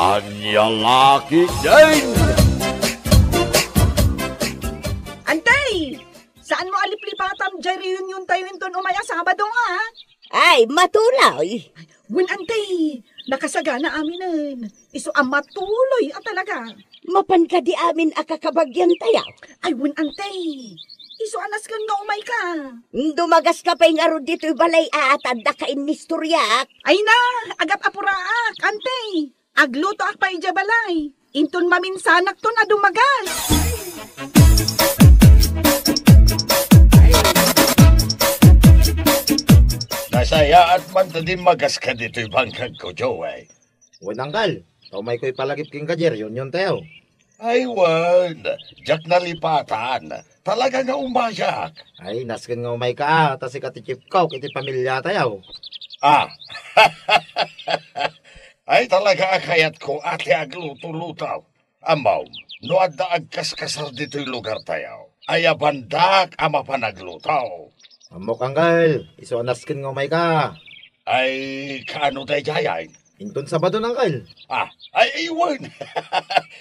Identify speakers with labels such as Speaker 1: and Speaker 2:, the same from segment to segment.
Speaker 1: Anyalaki din!
Speaker 2: Antay! Saan mo aliplipatam dyan reunion tayo inton umaya Sabado nga?
Speaker 3: Ay, matulay.
Speaker 2: Win antay, nakasagana aminan. Iso ang matuloy at talaga.
Speaker 3: Mapan ka di amin akakabagyan tayo.
Speaker 2: Ay, win antay. Iso anas kang nga umay ka.
Speaker 3: Dumagas ka pa yung arod dito'y balay atanda ka inistoryak.
Speaker 2: Ay na, agap apuraak, antay. Agluto ak pa balay. Inton maminsanak to na dumagas.
Speaker 1: Nasaya at man ta din magas ka dito'y bangkag ko, Joey.
Speaker 4: Unanggal, may ko'y palagip king kajer, yun tayo.
Speaker 1: Ay, wan. Jack na lipatan. Talaga nga umayak.
Speaker 4: Ay, naskin nga umay ka, tas ikatitip ko, kiti pamilya tayo.
Speaker 1: Ah, ay talaga akayat ko ate agluto-lutaw. Amaw, no adda agkaskasar dito'y lugar tayo. Ay abandak ama panaglutaw.
Speaker 4: Amok anggal, iso naskin nga umay ka.
Speaker 1: Ay, kaano tayo jayay?
Speaker 4: Inton Sabado nanggal.
Speaker 1: Ah, ay iwan.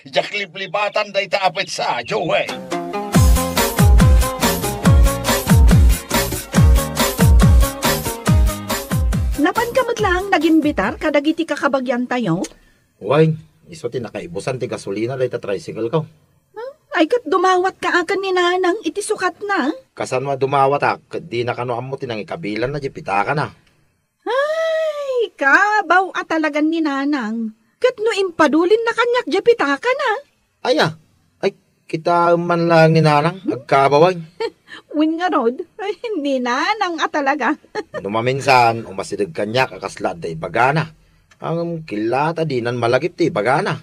Speaker 1: Jak liplipatan day taapit sa, Joey.
Speaker 2: Napan ka lang nagimbitar kadagiti kakabagyan tayo?
Speaker 4: Uway, iso tinakaibusan ti gasolina day ta tricycle ko.
Speaker 2: Ay kat dumawat ka akan ni nanang iti sukat na.
Speaker 4: Kasan mo dumawat di na kano amo tinang ikabilan na jipita ka na.
Speaker 2: Ay, kabaw at talagan ni nanang. Kat no impadulin na kanyak jepita ka na.
Speaker 4: Ay kita man lang ni nanang, agkabaway.
Speaker 2: Win nga rod, ay hindi nanang at talaga.
Speaker 4: Numaminsan, umasidag kanyak akaslad da ibagana. Ang kilata dinan malagip ti ibagana.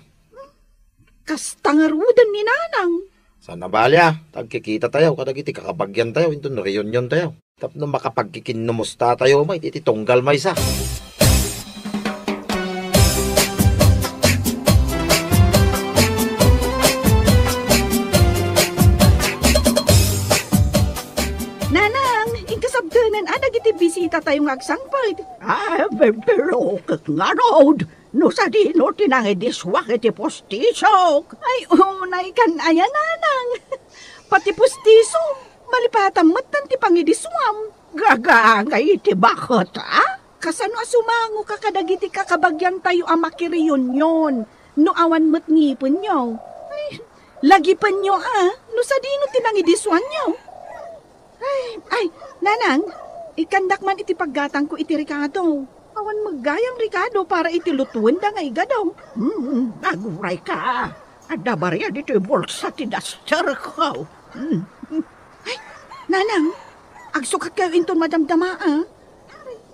Speaker 2: Kastangarudan ni nanang.
Speaker 4: Sana balya, tagkikita tayo, kadagiti kakabagyan tayo, ito na reunion tayo. Tapno makapagkikinumusta tayo, may tititunggal may isa.
Speaker 2: Nanang, inkasabdanan, nagiti bisita tayong agsangpad.
Speaker 5: Pero nga rod, no sa dino tinangidiswak iti postisok.
Speaker 2: Ay, unay kan ayan, nanang. Pati pustiso, malipatam matan ti pangidiswam.
Speaker 5: Gagangay iti bakot,
Speaker 2: Kasano asumango ka kadagiti kakabagyan tayo ang makiriyon. No awan mo't ngipon nyo. Ay, lagi pa nyo no sa dino tinangidiswan nyo. Ay, nanang, ikandak man iti paggatang ko iti Ricardo. Awan maggayam Ricardo para iti lutuin da nga igadaw.
Speaker 5: Naguray ka. Ada barya dito yung bolsa ti duster ko.
Speaker 2: Ay, nanang, agsukat kayo inton madamdama, Ay,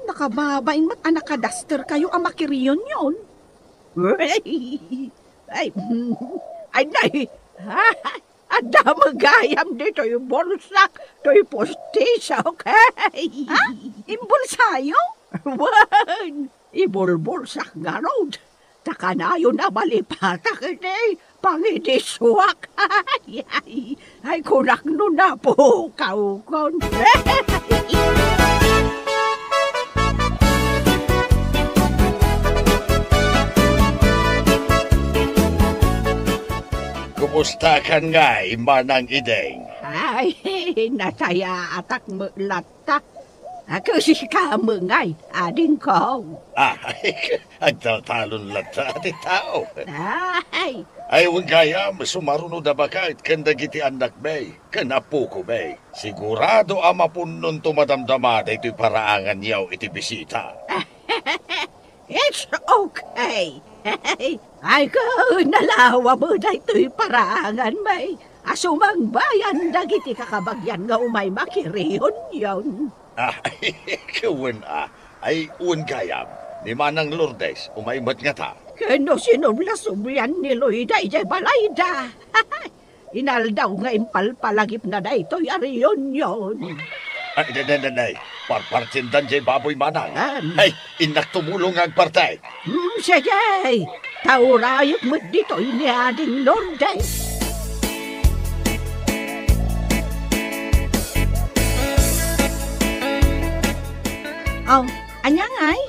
Speaker 2: nakababaing mat anak ka duster kayo ang makiriyon yon.
Speaker 5: Ay, nay, ada magayam dito yung bolsa, to yung postisya, okay?
Speaker 2: Imbulsayo?
Speaker 5: Wan, ibulbulsak nga rod. Taka na yun na malipata kini, pangidiswak. Ay, kunak nun na po, kaukon.
Speaker 1: Kumusta kan nga, imanang ideng?
Speaker 5: Ay, nasaya atak mulata. Kasi ka mengay, ading ko.
Speaker 1: Ay, agtatalon lata ati tao.
Speaker 5: Ay,
Speaker 1: Ay, kaya, sumarunod na baka at kandagiti anak bay, kanapo ko bay. Sigurado ama punon tumadamdama da ito'y paraangan niyaw iti bisita.
Speaker 5: it's okay. Ay, ko nalawa mo na ito'y paraangan may. Asumang bayan dagiti kakabagyan nga umay makiriyon yon.
Speaker 1: Ay, kawan ay uwan kaya, ni Manang Lourdes, umaimat nga ta.
Speaker 5: Kano sinubla-sublan ni Loida ijay balayda. Inaldaw nga impalpalagip na da ito'y ariyon yon.
Speaker 1: Ay, nanay, parpartindan jay baboy Manang. Ay, inak tumulong ang partay.
Speaker 5: Sige, taurayot mo dito'y ni Ading Lourdes.
Speaker 2: Oh, anyangay,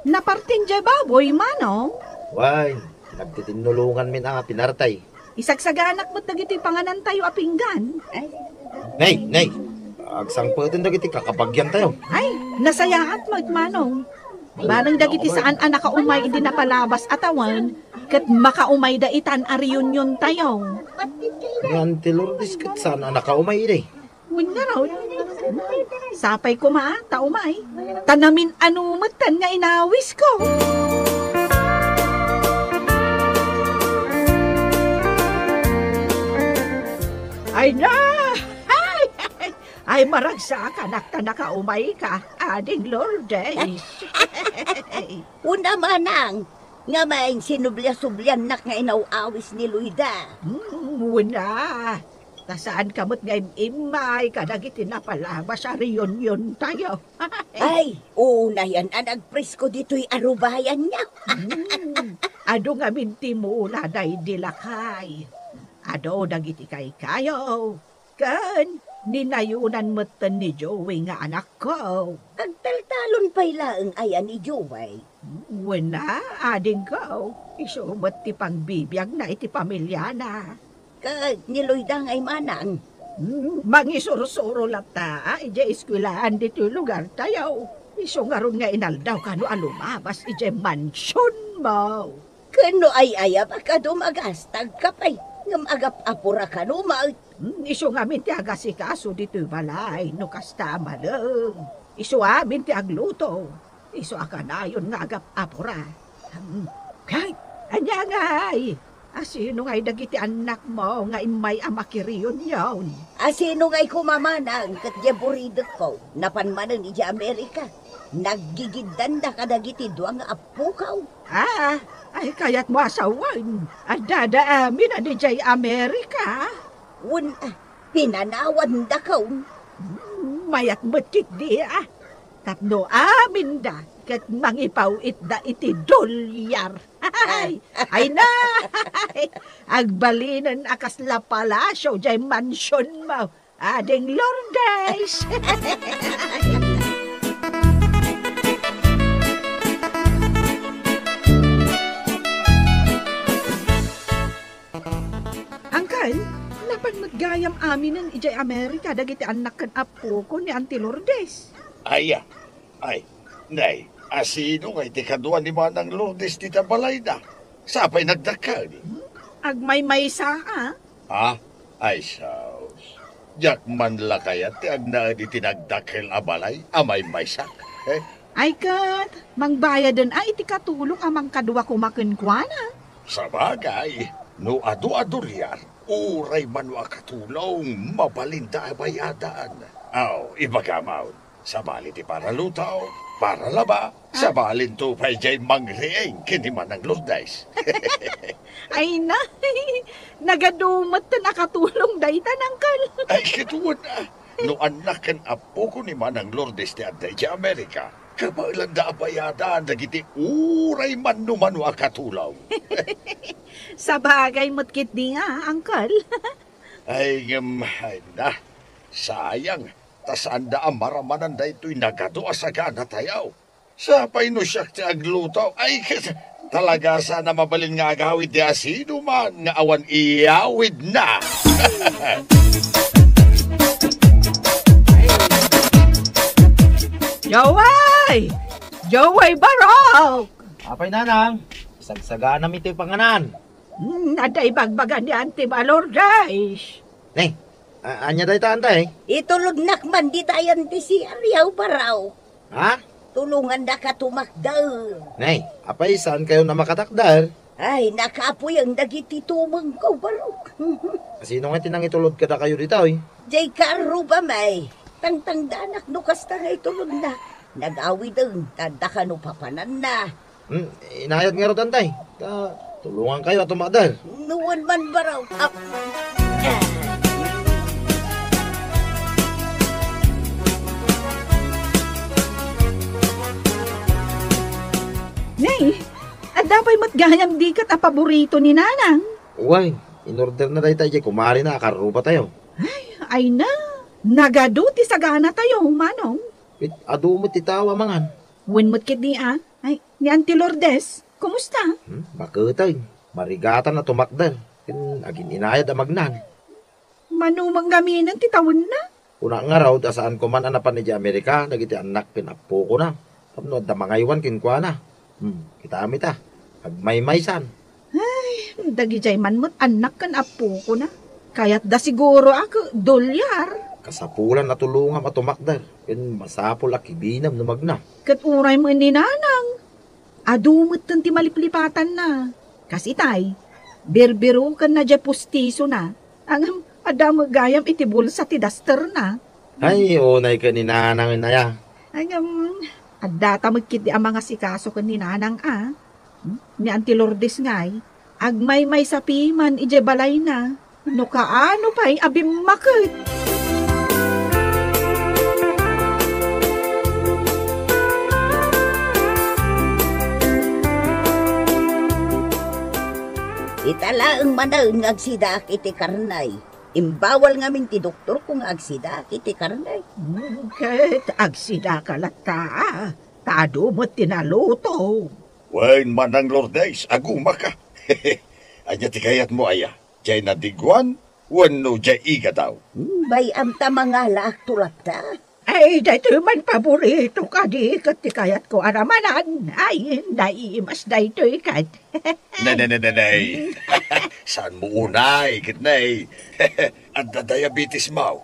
Speaker 2: napartin jay baboy manong.
Speaker 4: Why, Nagtitinulungan min ang pinartay.
Speaker 2: Isagsaganak mo't dagiti panganan tayo apinggan.
Speaker 4: Nay! Agsang pwede dagiti kakabagyan tayo.
Speaker 2: Ay, nasayaat magmanong. Barang dagiti saan ang nakaumay hindi napalabas atawan, kat makaumay da itan a reunion tayo.
Speaker 4: Ni Auntie Lourdes kat saan ang nakaumay ide.
Speaker 2: Win nga raw. Sapay ko taumay. Tanamin anumatan nga inawis ko.
Speaker 5: Ay na! Ay maragsa ka, nakaumay ka, ading Lourdes.
Speaker 3: Una manang, nga maing sinublia-sublian nak nga inawawis ni Luida.
Speaker 5: Wala. Tasaan kamot nga imay, kadagiti napalabas sa reunion tayo.
Speaker 3: Ay, una yan, ang nagpresko dito'y arubayan niya.
Speaker 5: Ado nga minti mula day dilakay. Ado dagiti kay kayo. Kan, ninayunan mo't ni Joey nga anak ko.
Speaker 3: Ang taltalon pa'y laang ayan ni Joey.
Speaker 5: Wala, ading ko. Isumot ti pangbibiyag na iti pamilya na.
Speaker 3: Kag niluydang ay manang.
Speaker 5: Mangisurusuro lata, ije eskwilaan dito lugar tayo. Iso nga ron nga inaldaw kano alumabas ije mansyon mo.
Speaker 3: Kano ay ayap ka dumagastag ka pa'y. Ngam agap apura ka numaut.
Speaker 5: Iso nga minti agasikaso dito balay, no kasta maleng. Iso amin ti agluto. Iso akanayon nga agap apura. Kay, anya nga'y. Asino nga'y dagiti anak mo nga imay amakiriyon yon.
Speaker 3: Asino nga'y kumamanang kat jaburidot ko. Napanmanan ija Amerika. Naggigiddan da kadagiti duwang apukaw.
Speaker 5: Ay kaya't mo asawan. At dada amin adi jay Amerika.
Speaker 3: Pinanawan da kaw.
Speaker 5: Mayat matit di Tapno amin da. Kat mangipaw itda iti dolyar. Ay na! Agbalinan akas la palasyo jay mansyon mo. Ading Lourdes. Angkal, napan maggayam amin ng ijay Amerika dagiti anak kan apo ko ni Auntie Lourdes.
Speaker 1: Ay, nay, asino nga iti kaduan ni Manang Lourdes ti Tabalayda? Sapay nagdakal.
Speaker 2: Agmay-may sa
Speaker 1: Ay, saus. Diyak man la kaya ti agna di tinagdakil abalay, amay maysak.
Speaker 2: Ay kat, mangbayadan ay iti katulong amang kadwa kumakinkwana.
Speaker 1: Sa bagay, no adu-aduryan, uray man wa katulong, mabalinda abayadaan. Ibagamaw, sa bali ti para lutaw, para laba, sa balin to pa'y jay mangrieng kini Manang Lourdes.
Speaker 2: Ay na, nagadumat na nakatulong daytan, Angkal.
Speaker 1: Ay, kituwan na. No anak kan apo ko ni Manang Lourdes ti aday ti Amerika, kabailan da abayadaan dagiti uray man numan wa katulaw.
Speaker 2: Sa bagay mo't di nga, Angkal.
Speaker 1: Ay na, sayang. Tas anda amaramanan da ito'y nagadua sa gana tayaw. Sa painusyak ti aglutaw, ay talaga sana mabalin nga agawid di asino man nga awan iyawid na.
Speaker 5: Joway Barok!
Speaker 4: Apay nanang, sagsagana mi ito'y panganan.
Speaker 5: Naday bagbagan ni Auntie Lourdes.
Speaker 4: Nay, anya dahi taantay?
Speaker 3: Itulog nakman di tayan ti si Ariaw Baraw.
Speaker 4: Ha?
Speaker 3: Tulungan na ka tumakdal.
Speaker 4: Nay, apay saan kayo na makatakdal?
Speaker 3: Ay, nakaapoy ang dagiti tumang ko, Barok.
Speaker 4: Sino nga tinangitulod ka na kayo dito eh?
Speaker 3: Jay Karo ba may? Tangtangdanak no kasta nga itulog na. Nag-awid ang tanda ka no papanan na.
Speaker 4: Inayad nga ro tantay. Tulungan kayo at tumakdal.
Speaker 3: Nuwan man Baraw.
Speaker 2: Nay, at dapat matgayam di kat a paborito ni Nanang.
Speaker 4: Uway, in-order na tayo tayo. Kumari na, karupa tayo.
Speaker 2: Ay na, nagaduti sa gana tayo, manong.
Speaker 4: Adu mo titawa mangan.
Speaker 2: When mo't ni Ay, ni Auntie Lourdes, kumusta?
Speaker 4: Bakit tayo? Marigatan na tumakder. Ken agin inayad amagnan.
Speaker 2: Manumang gaminan ti tawon na.
Speaker 4: Una nga raw, saan ko man anapan ni Amerika, nagiti anak pinapo ko na. Tapno, da mga iwan kinkwa na. Kita amit agmay-maysan.
Speaker 2: Dagijay man mo't anak kan apo ko na. Kaya't da siguro ako dolyar.
Speaker 4: Kasapulan na tulungan matumakder. Ken masapol akibinam numagna.
Speaker 2: Kat uray mo ni nanang. Adumot ti maliplipatan na. Kasi tay, berbero kan na dya pustiso na. Ang adamo gayam itibulsa ti daster na.
Speaker 4: Ay, unay ka ni nanang inaya.
Speaker 2: Adata magkit di ang mga sikaso kan ni nanang Ni Auntie Lourdes ngay, agmay-may sa piman ije balay na. No kaano pa'y abim makit.
Speaker 3: Itala ang manaon nga agsidak iti karnay. Imbawal ngamin ti doktor kung agsidak iti karnay.
Speaker 5: Ket agsida ka lata. Tado mo tinaluto.
Speaker 1: Wain manang Lourdes, aguma ka. Anya ti kayat mo aya. Jay nadigwan, wano jay iga daw.
Speaker 3: Bay amta mga laak tulak ta.
Speaker 5: Ay, dito man paborito ka di kat ti kayat ko aramanan. Ay, naiimas dito ikat.
Speaker 1: Nay. Saan mo unay, kitnay? Anda diabetes mo.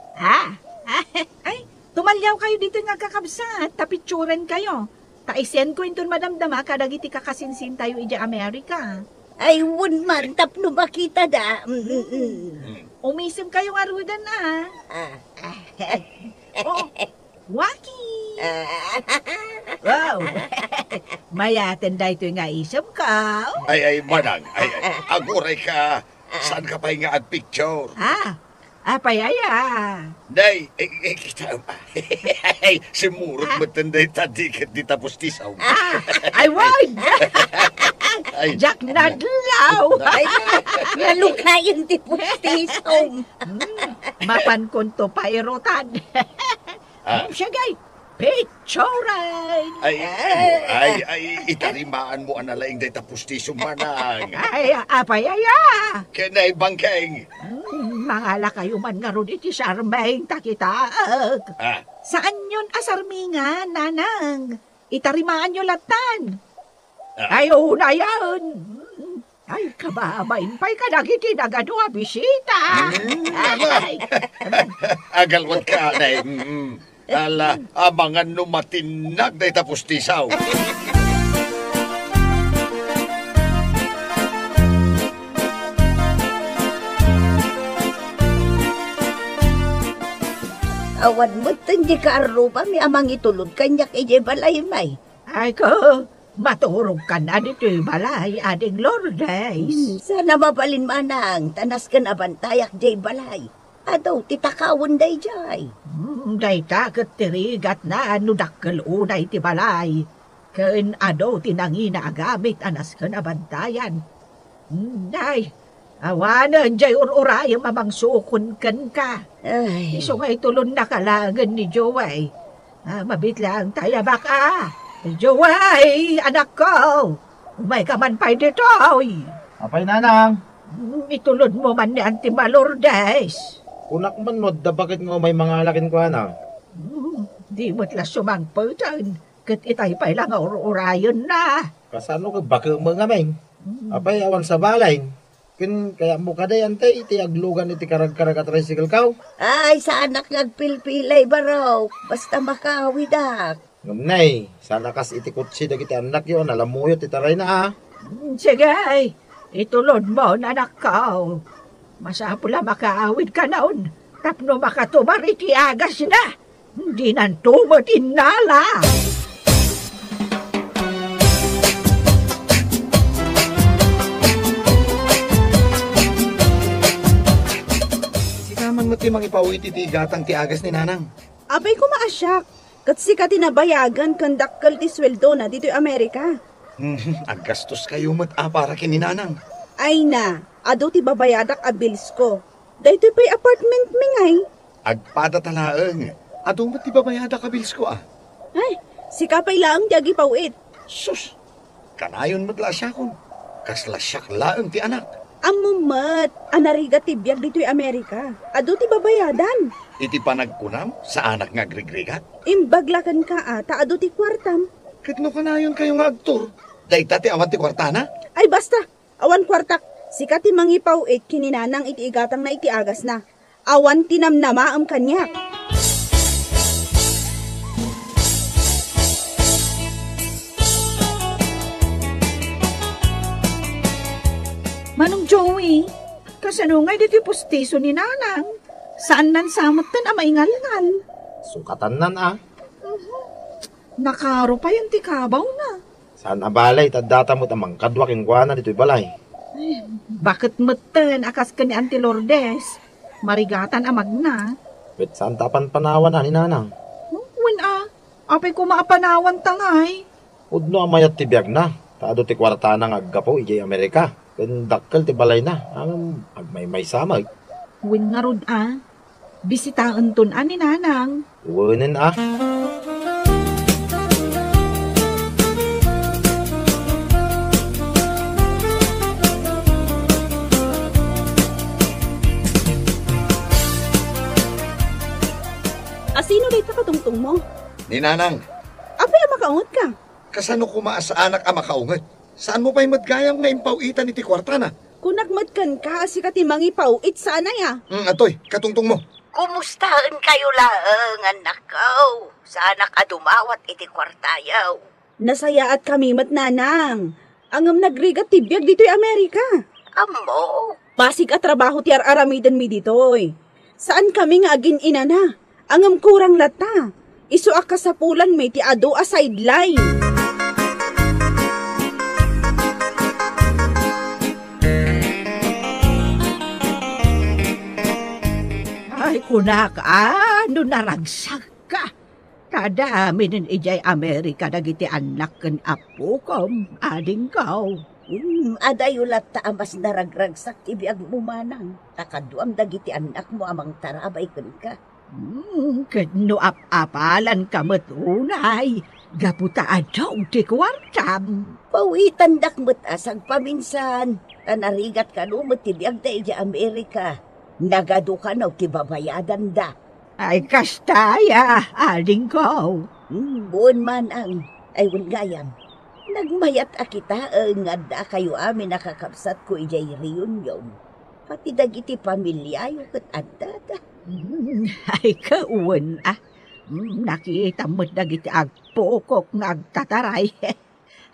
Speaker 2: Ay, tumalyaw kayo dito nga kakabsat. Tapitsuran kayo. Taisen ko inton madamdama kadagiti kakasinsin tayo ija Amerika.
Speaker 3: Ay, wun man, tapno makita da.
Speaker 2: Umisim kayo nga rudan na. Oh, waki!
Speaker 5: Wow! Mayaten dito nga isam ka.
Speaker 1: Ay, manang. Ay, aguray ka. Saan ka pa nga picture?
Speaker 5: Apayaya.
Speaker 1: Nay, kita ba? Simurot mo tanday tadi kat di tapos tisaw.
Speaker 5: Ay, wag!
Speaker 1: Ay,
Speaker 5: Jack Nadlaw!
Speaker 3: Ay, nalukayan ti pustisom.
Speaker 5: Mapan konto pa irotan. Siya gay, picturean!
Speaker 1: ay, itarimaan mo analaing day tapos tisaw manang.
Speaker 5: Ay, apayaya.
Speaker 1: Kenay bangkeng.
Speaker 5: Mangala kayo man nga ron iti sarmeng takitaag.
Speaker 2: Saan yun asarmingan, nanang? Itarimaan nyo latan.
Speaker 5: Ay, una yan. Ay, kababain pa'y kadagiti nagadua bisita. Ay,
Speaker 1: Agalwat ka, nay. Ala, abangan no matinag day tapos tisaw.
Speaker 3: Awan mo di ka arupa, may amang itulod kanyak ije balay may.
Speaker 5: ay ko, maturog ka na dito balay, ading Lourdes.
Speaker 3: Sana mabalin manang, tanas ka na bantayak jay balay. Adaw, titakawon day jay.
Speaker 5: Day takot tirigat na nudakkal unay ti balay. Ken ado tinangina agamit anas ka na bantayan. Day, awanan jay ururay mamang sukon kan ka.
Speaker 3: Ay,
Speaker 5: Iso nga itulon na kalangan ni Joey. Mabit lang tayo baka. Joey, anak ko. Umay ka man pa'y dito.
Speaker 4: Apay nanang.
Speaker 5: Itulod mo man ni Auntie Lourdes.
Speaker 4: Unak man mo, da bakit nga may mga lakin ko na?
Speaker 5: Di mo't la sumangpatan. Kat itay pa'y lang urayon na.
Speaker 4: Kasano ka baka mga meng? Apay awan sa balay. Kaya mo kada yan tay, iti aglugan iti karag-karag at tricycle kaw.
Speaker 3: ay, sa anak nagpilpilay baraw. Basta makawidak.
Speaker 4: Ngamnay, sana kas iti kutsi dagiti anak yun, alam mo yun, titaray na
Speaker 5: Sige, itulod mo na anak ko. Masapula makaawid ka naon. Tapno makatumar iti agas na. Hindi nang tumot inala.
Speaker 6: Sikaman mo timang ipawit iti gatang ti agas ni nanang.
Speaker 7: Abay ko maasyak. Kat sika tinabayagan kandakkal ti sweldo na dito'y Amerika.
Speaker 6: Ang gastos kayo para kini nanang.
Speaker 7: Ay na, ado ti babayadak a bills ko. Dahito pa'y apartment mingay.
Speaker 6: Agpada talaeng. Ado mo ti babayada ka bills ko
Speaker 7: Ay, sika pa'y lang ti agipawit.
Speaker 6: Sus, kanayon mo tala siya kon.
Speaker 1: kasla siyak laeng ti anak.
Speaker 7: Amumat, anariga ti biyag dito'y Amerika. Ado ti babayadan.
Speaker 1: Iti panagkunam sa anak nga grigrigat.
Speaker 7: Imbaglakan ka ata, ado ti kwartam.
Speaker 1: Kitno ka na yun kayo nga agtor. Daita ti awan ti kwartana.
Speaker 7: Ay basta, awan kwartak. Sika ti mangipaw kininanang iti igatang na iti agas na. Awan tinamnama am kanyak.
Speaker 2: Manong Joey, kasano nga dito pustiso ni Nanang? Saan nan samot tan maingal-ngal?
Speaker 4: Sukatan nan
Speaker 2: Nakaro pa yung tikabaw na.
Speaker 4: Saan abalay, tadata mo tamang kadwa kingkwana dito'y balay.
Speaker 2: Bakit meten akas ka ni Auntie Lourdes? Marigatan amag na.
Speaker 4: Bet saan tapan panawan ni Nanang?
Speaker 2: Apay ko maapanawan tangay.
Speaker 4: Udno amayat ti biyag na. Taado ti kwartana nga aggapo ijay Amerika. Dakkel ti balay na. Agmay samag.
Speaker 2: Win nga rod Bisitaan tun ni Nanang.
Speaker 4: Uwanin
Speaker 7: Asino dito katungtong mo?
Speaker 1: Ni Nanang,
Speaker 7: Apay makaungot ka.
Speaker 1: kasano kumaa sa anak ang makaungat? Saan mo pa'y madgayam nga impawitan iti kwartana?
Speaker 7: Kung nagmadkan ka, asika ti mangipaw, sana ya.
Speaker 1: Atoy, katungtong mo.
Speaker 3: Kumustahan kayo laeng, anak ko? Sana ka dumawat iti kwartayaw.
Speaker 7: Nasaya at kami matnanang. Angam nagrigat ti biyag dito'y Amerika.
Speaker 3: Amo,
Speaker 7: Basig at trabaho ti aramidan mi dito'y. Saan kami nga agin ina na? Angam kurang lata. Isu akasapulan may ti ado a sideline.
Speaker 5: Ay, kunak, ano naragsak ka? Kadami ng ijay Amerika dagiti anak ken apo kom, ading kau.
Speaker 3: adayulat ta amas naragragsak ti biag mo manang. Takaduam dagiti anak mo amang tarabay ken ka.
Speaker 5: Kadno apalan ka matunay, gaputa adaw ti kwartam.
Speaker 3: Pawitan dakmet asag paminsan. Tanarigat ka lumot ti biag da iti Amerika. Nagado ka na ti babayadan da.
Speaker 5: Ay, kastaya, ading kau.
Speaker 3: Buon man ang ayun gayam. Nagmayat akita nga da kayo amin nakakapsat ko ijay reunion. Pati dagiti pamilya yung kat adda.
Speaker 5: Ay, kauwan nakita mo't dagiti agpokok nga agtataray.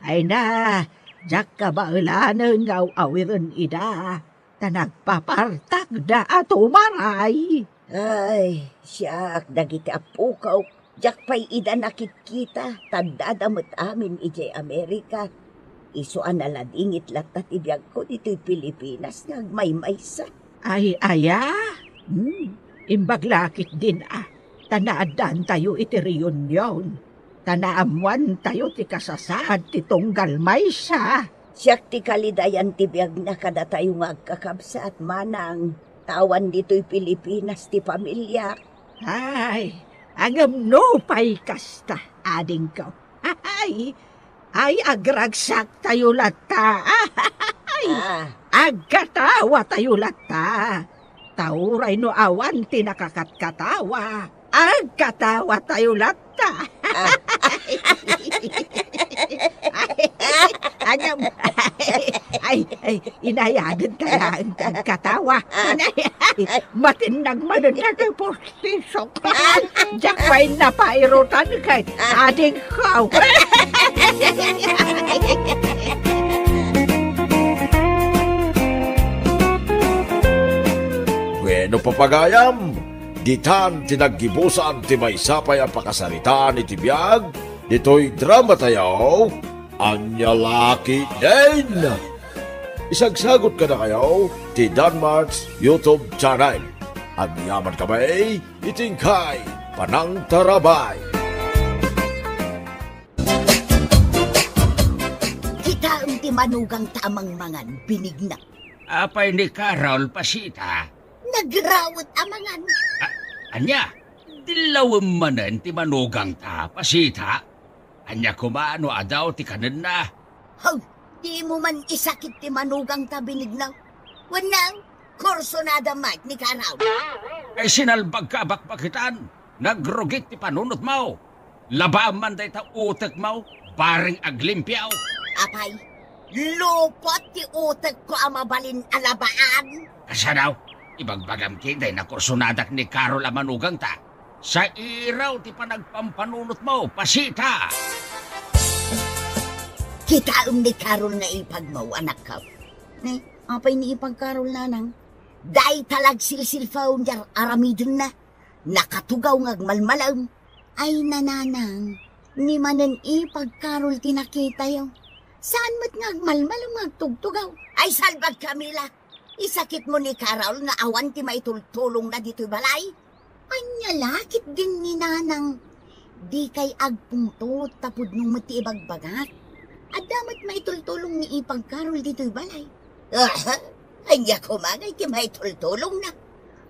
Speaker 5: Ay na, jak ka ba ulanan nga awiran ida, ta nagpapartak da ato maray.
Speaker 3: Ay, siyak dagiti apukaw. Jak pa'y ida nakikita, tandadamot amin ijay Amerika. Isuan naladingit latat ibiyag ko dito'y Pilipinas nga agmaymaysa.
Speaker 5: Ay, aya? Imbaglakit din tanaadan tayo iti reunion. Tanaamuan tayo ti kasasad ti tunggal maysa.
Speaker 3: Siyak ti kalidayan ti biyag na kada tayo nga agkakabsa at manang. Tawan dito'y Pilipinas ti pamilya.
Speaker 5: Ay, agam no pa'y kasta, ading ko. Ay, agragsak tayo lata. Agkatawa tayo lata. Tauray no awan ti nakakatkatawa. Agkatawa tayo lata. Ay, inayadan kaya ang katawa. Matinag manon na kayo po sisok. Diyak pa'y napairutan kahit ading kaw.
Speaker 8: Bueno papagayam, ditan tinaggibusan ti may sapay ang pakasaritaan iti biyag, dito'y drama tayo, Anya Laki din. Isagsagot ka na kayo ti Danmarks YouTube channel. At yaman kamay, itingkay, Panang Tarabay.
Speaker 3: Kita ang ti manugang tamang mangan binigna.
Speaker 9: Apay ni Carol Pasita.
Speaker 3: Nagrawat amangan.
Speaker 9: Anya, dilawam manan ti manugang ta, Pasita. Anya kumano adaw ti kanan na.
Speaker 3: Haw, Di mo man isakit ti manugang tabinig na. Wanaw, kurso na damay ni Karaw.
Speaker 9: Ay sinalbag ka bakbakitan. Nagrugit ti panunot mo. Labaan man day ta utek mo. Baring aglimpyaw.
Speaker 3: Apay, lupot ti utek ko ang mabalin alabaan.
Speaker 9: Kasanaw, ibagbagam kiday na kursunadak ni Carol amanugang ta. Sa iraw ti panagpampanunot mo, pasita.
Speaker 3: Kitaom ni Carol nga ipagmaw, anak ka. Nay, apay ni ipag Carol nanang. Day talag silsilfaw jar aramidon na. Nakatugaw ngagmalmalam. Ay nananang, ni manan ipag Carol tinakita yaw. Saan mo't ngagmalmalam ngagtugtugaw? Ay salbag Camila. Isakit mo ni Carol nga awan ti may tultulong na dito'y balay. Anya lakit din ni nanang. Di kay agpungtot tapod nung mati ibagbagat. At damat may tultulong ni ipag Carol dito'y balay. Anya kumagay ti may tultulong na.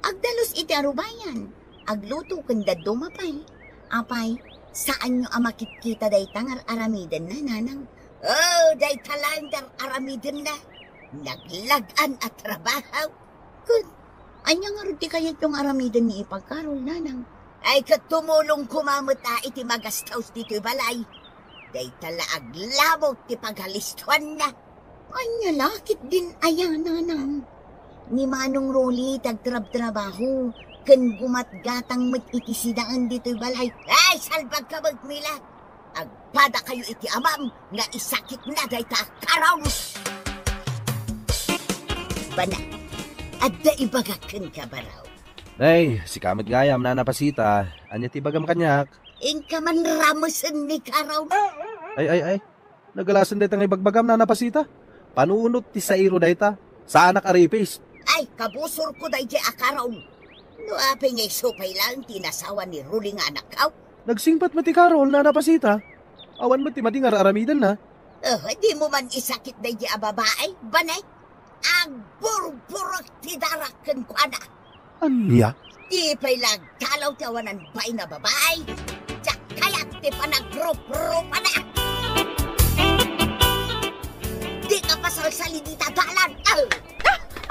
Speaker 3: Agdalos iti arubayan. Agluto kanda dumapay. Apay, saan nyo amakit-kita day tangar aramiden na nanang? Oh, day talandar aramiden na. Naglagan at trabaho. Kun, anya nga rin ti kayat yung aramiden ni ipag Carol nanang. Ay katumulong kumamot iti magastaws dito'y balay. Day talaag labog ti paghalistuan na. Anya lakit din ayan nanang. Ni Manong Rolly tagtrab-trabaho. Ken gumatgatang met iti sidaan dito'y balay. Ay, salbag ka magmila. Agpada kayo iti amam nga isakit na day ta Carol. Bana, adda ibagaken ka baraw.
Speaker 10: Nay, si Kamit Gayam na napasita. Anya ti bagam kanyak.
Speaker 3: Inka man ramusen ni Carol.
Speaker 10: Ay. Nagalasan day tang ibagbagam na napasita. Panunot ti sairo day ta. Sa anak aripis.
Speaker 3: Ay, kabusor ko day di Carol. No apay ngay supay lang tinasawa ni Ruli nga anak kaw.
Speaker 10: Nagsingpat mo ti Carol na napasita. Awan mo ti matingar aramidan na.
Speaker 3: Di mo man isakit day di ababaay, banay. Agburburok ti daraken ko ana.
Speaker 10: Anya?
Speaker 3: Di pa'y lagtalaw ti awanan bay na babaay. Diyak kayat ti panagrup-rupa na. Di ka pasalsali di tatalan.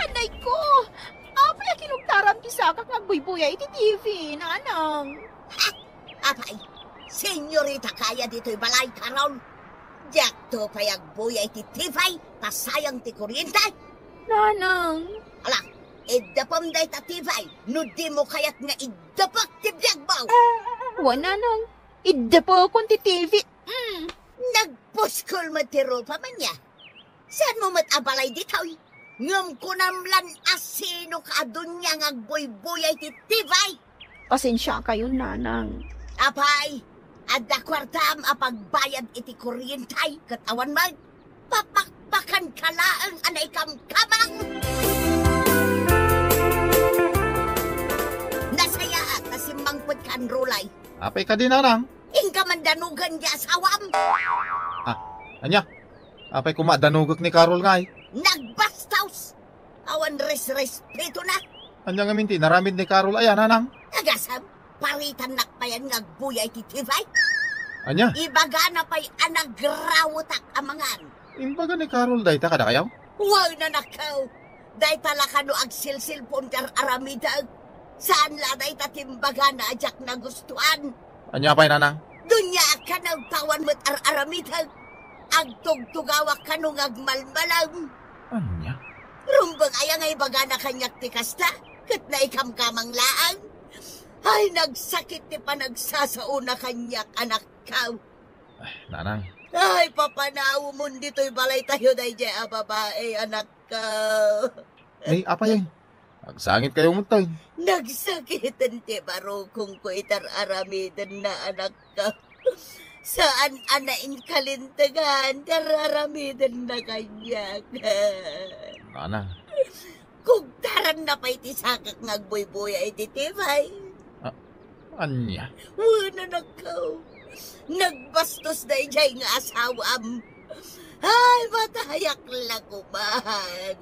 Speaker 2: Anay ko! Apay kinugtaram ti sakak nagbuy-buya iti TV, nanang.
Speaker 3: Apay, senyorita kaya dito'y balay, Carol. Diyak to payagbuya iti TV, pasayang ti kuryente.
Speaker 2: Nanang.
Speaker 3: Ala, idapam day ta TV, no di mo kayat nga idapak ti biyagbaw.
Speaker 2: Nanang, idapo akong ti TV.
Speaker 3: Nagpuskol matirol pa man niya. Saan mo matabalay dito'y? Ngam ko namlan asino ka doon niya ngagboy-boyay ti TV.
Speaker 2: Pasensya kayo, nanang.
Speaker 3: Apay, adda kwartam apagbayad iti kuryentay katawan mag papakpakan kalaang anay kamkamang. Nasaya at nasimmangpot kan rulay.
Speaker 4: Apay ka din, nanang.
Speaker 3: Ingka mandanugan di asawam.
Speaker 4: Anya? Apay kumadanugak ni Carol ngay.
Speaker 3: Nagbastaws. Awan res-respeto na.
Speaker 4: Anya nga minti, naramid ni Carol ayan, nanang.
Speaker 3: Nagasam, paritan nakpayan ngagbuyay ti TV.
Speaker 4: Anya?
Speaker 3: Ibaga na pa'y anagrawutak amangan.
Speaker 4: Imbaga ni Carol day ta kada kayaw?
Speaker 3: Wow na nakaw. Day talakano agsilsil pundar aramidag. Saan la day tatimbaga na ajak na gustuan.
Speaker 4: Anya apay, nanang?
Speaker 3: Dunya ka nagtawan mo't aramidag. Agtugtugawak ka nung agmalmalam.
Speaker 4: Anya?
Speaker 3: Rumbang ayang ay baga na kanyak ti kasta. Kat na ikamkamang laang. Ay, nagsakit ti panagsasauna kanyak anak ka.
Speaker 4: Ay, nanang.
Speaker 3: Ay, papanaw mo dito'y balay tayo day di babae anak ka.
Speaker 4: Ay, apay yan. Magsangit kayo mo tayo.
Speaker 3: Nagsakitan ti barukong ko itar-aramidan na anak ka. Saan anain kalintagan, tararamidan na kanyak.
Speaker 4: Nanang.
Speaker 3: Kung taran na pa'y tisakak ngagboy-boy ay titibay.
Speaker 4: Anya?
Speaker 3: Wala na ka. Nagbastos na ijay nga asawam. Ay, matayak lang kumahan.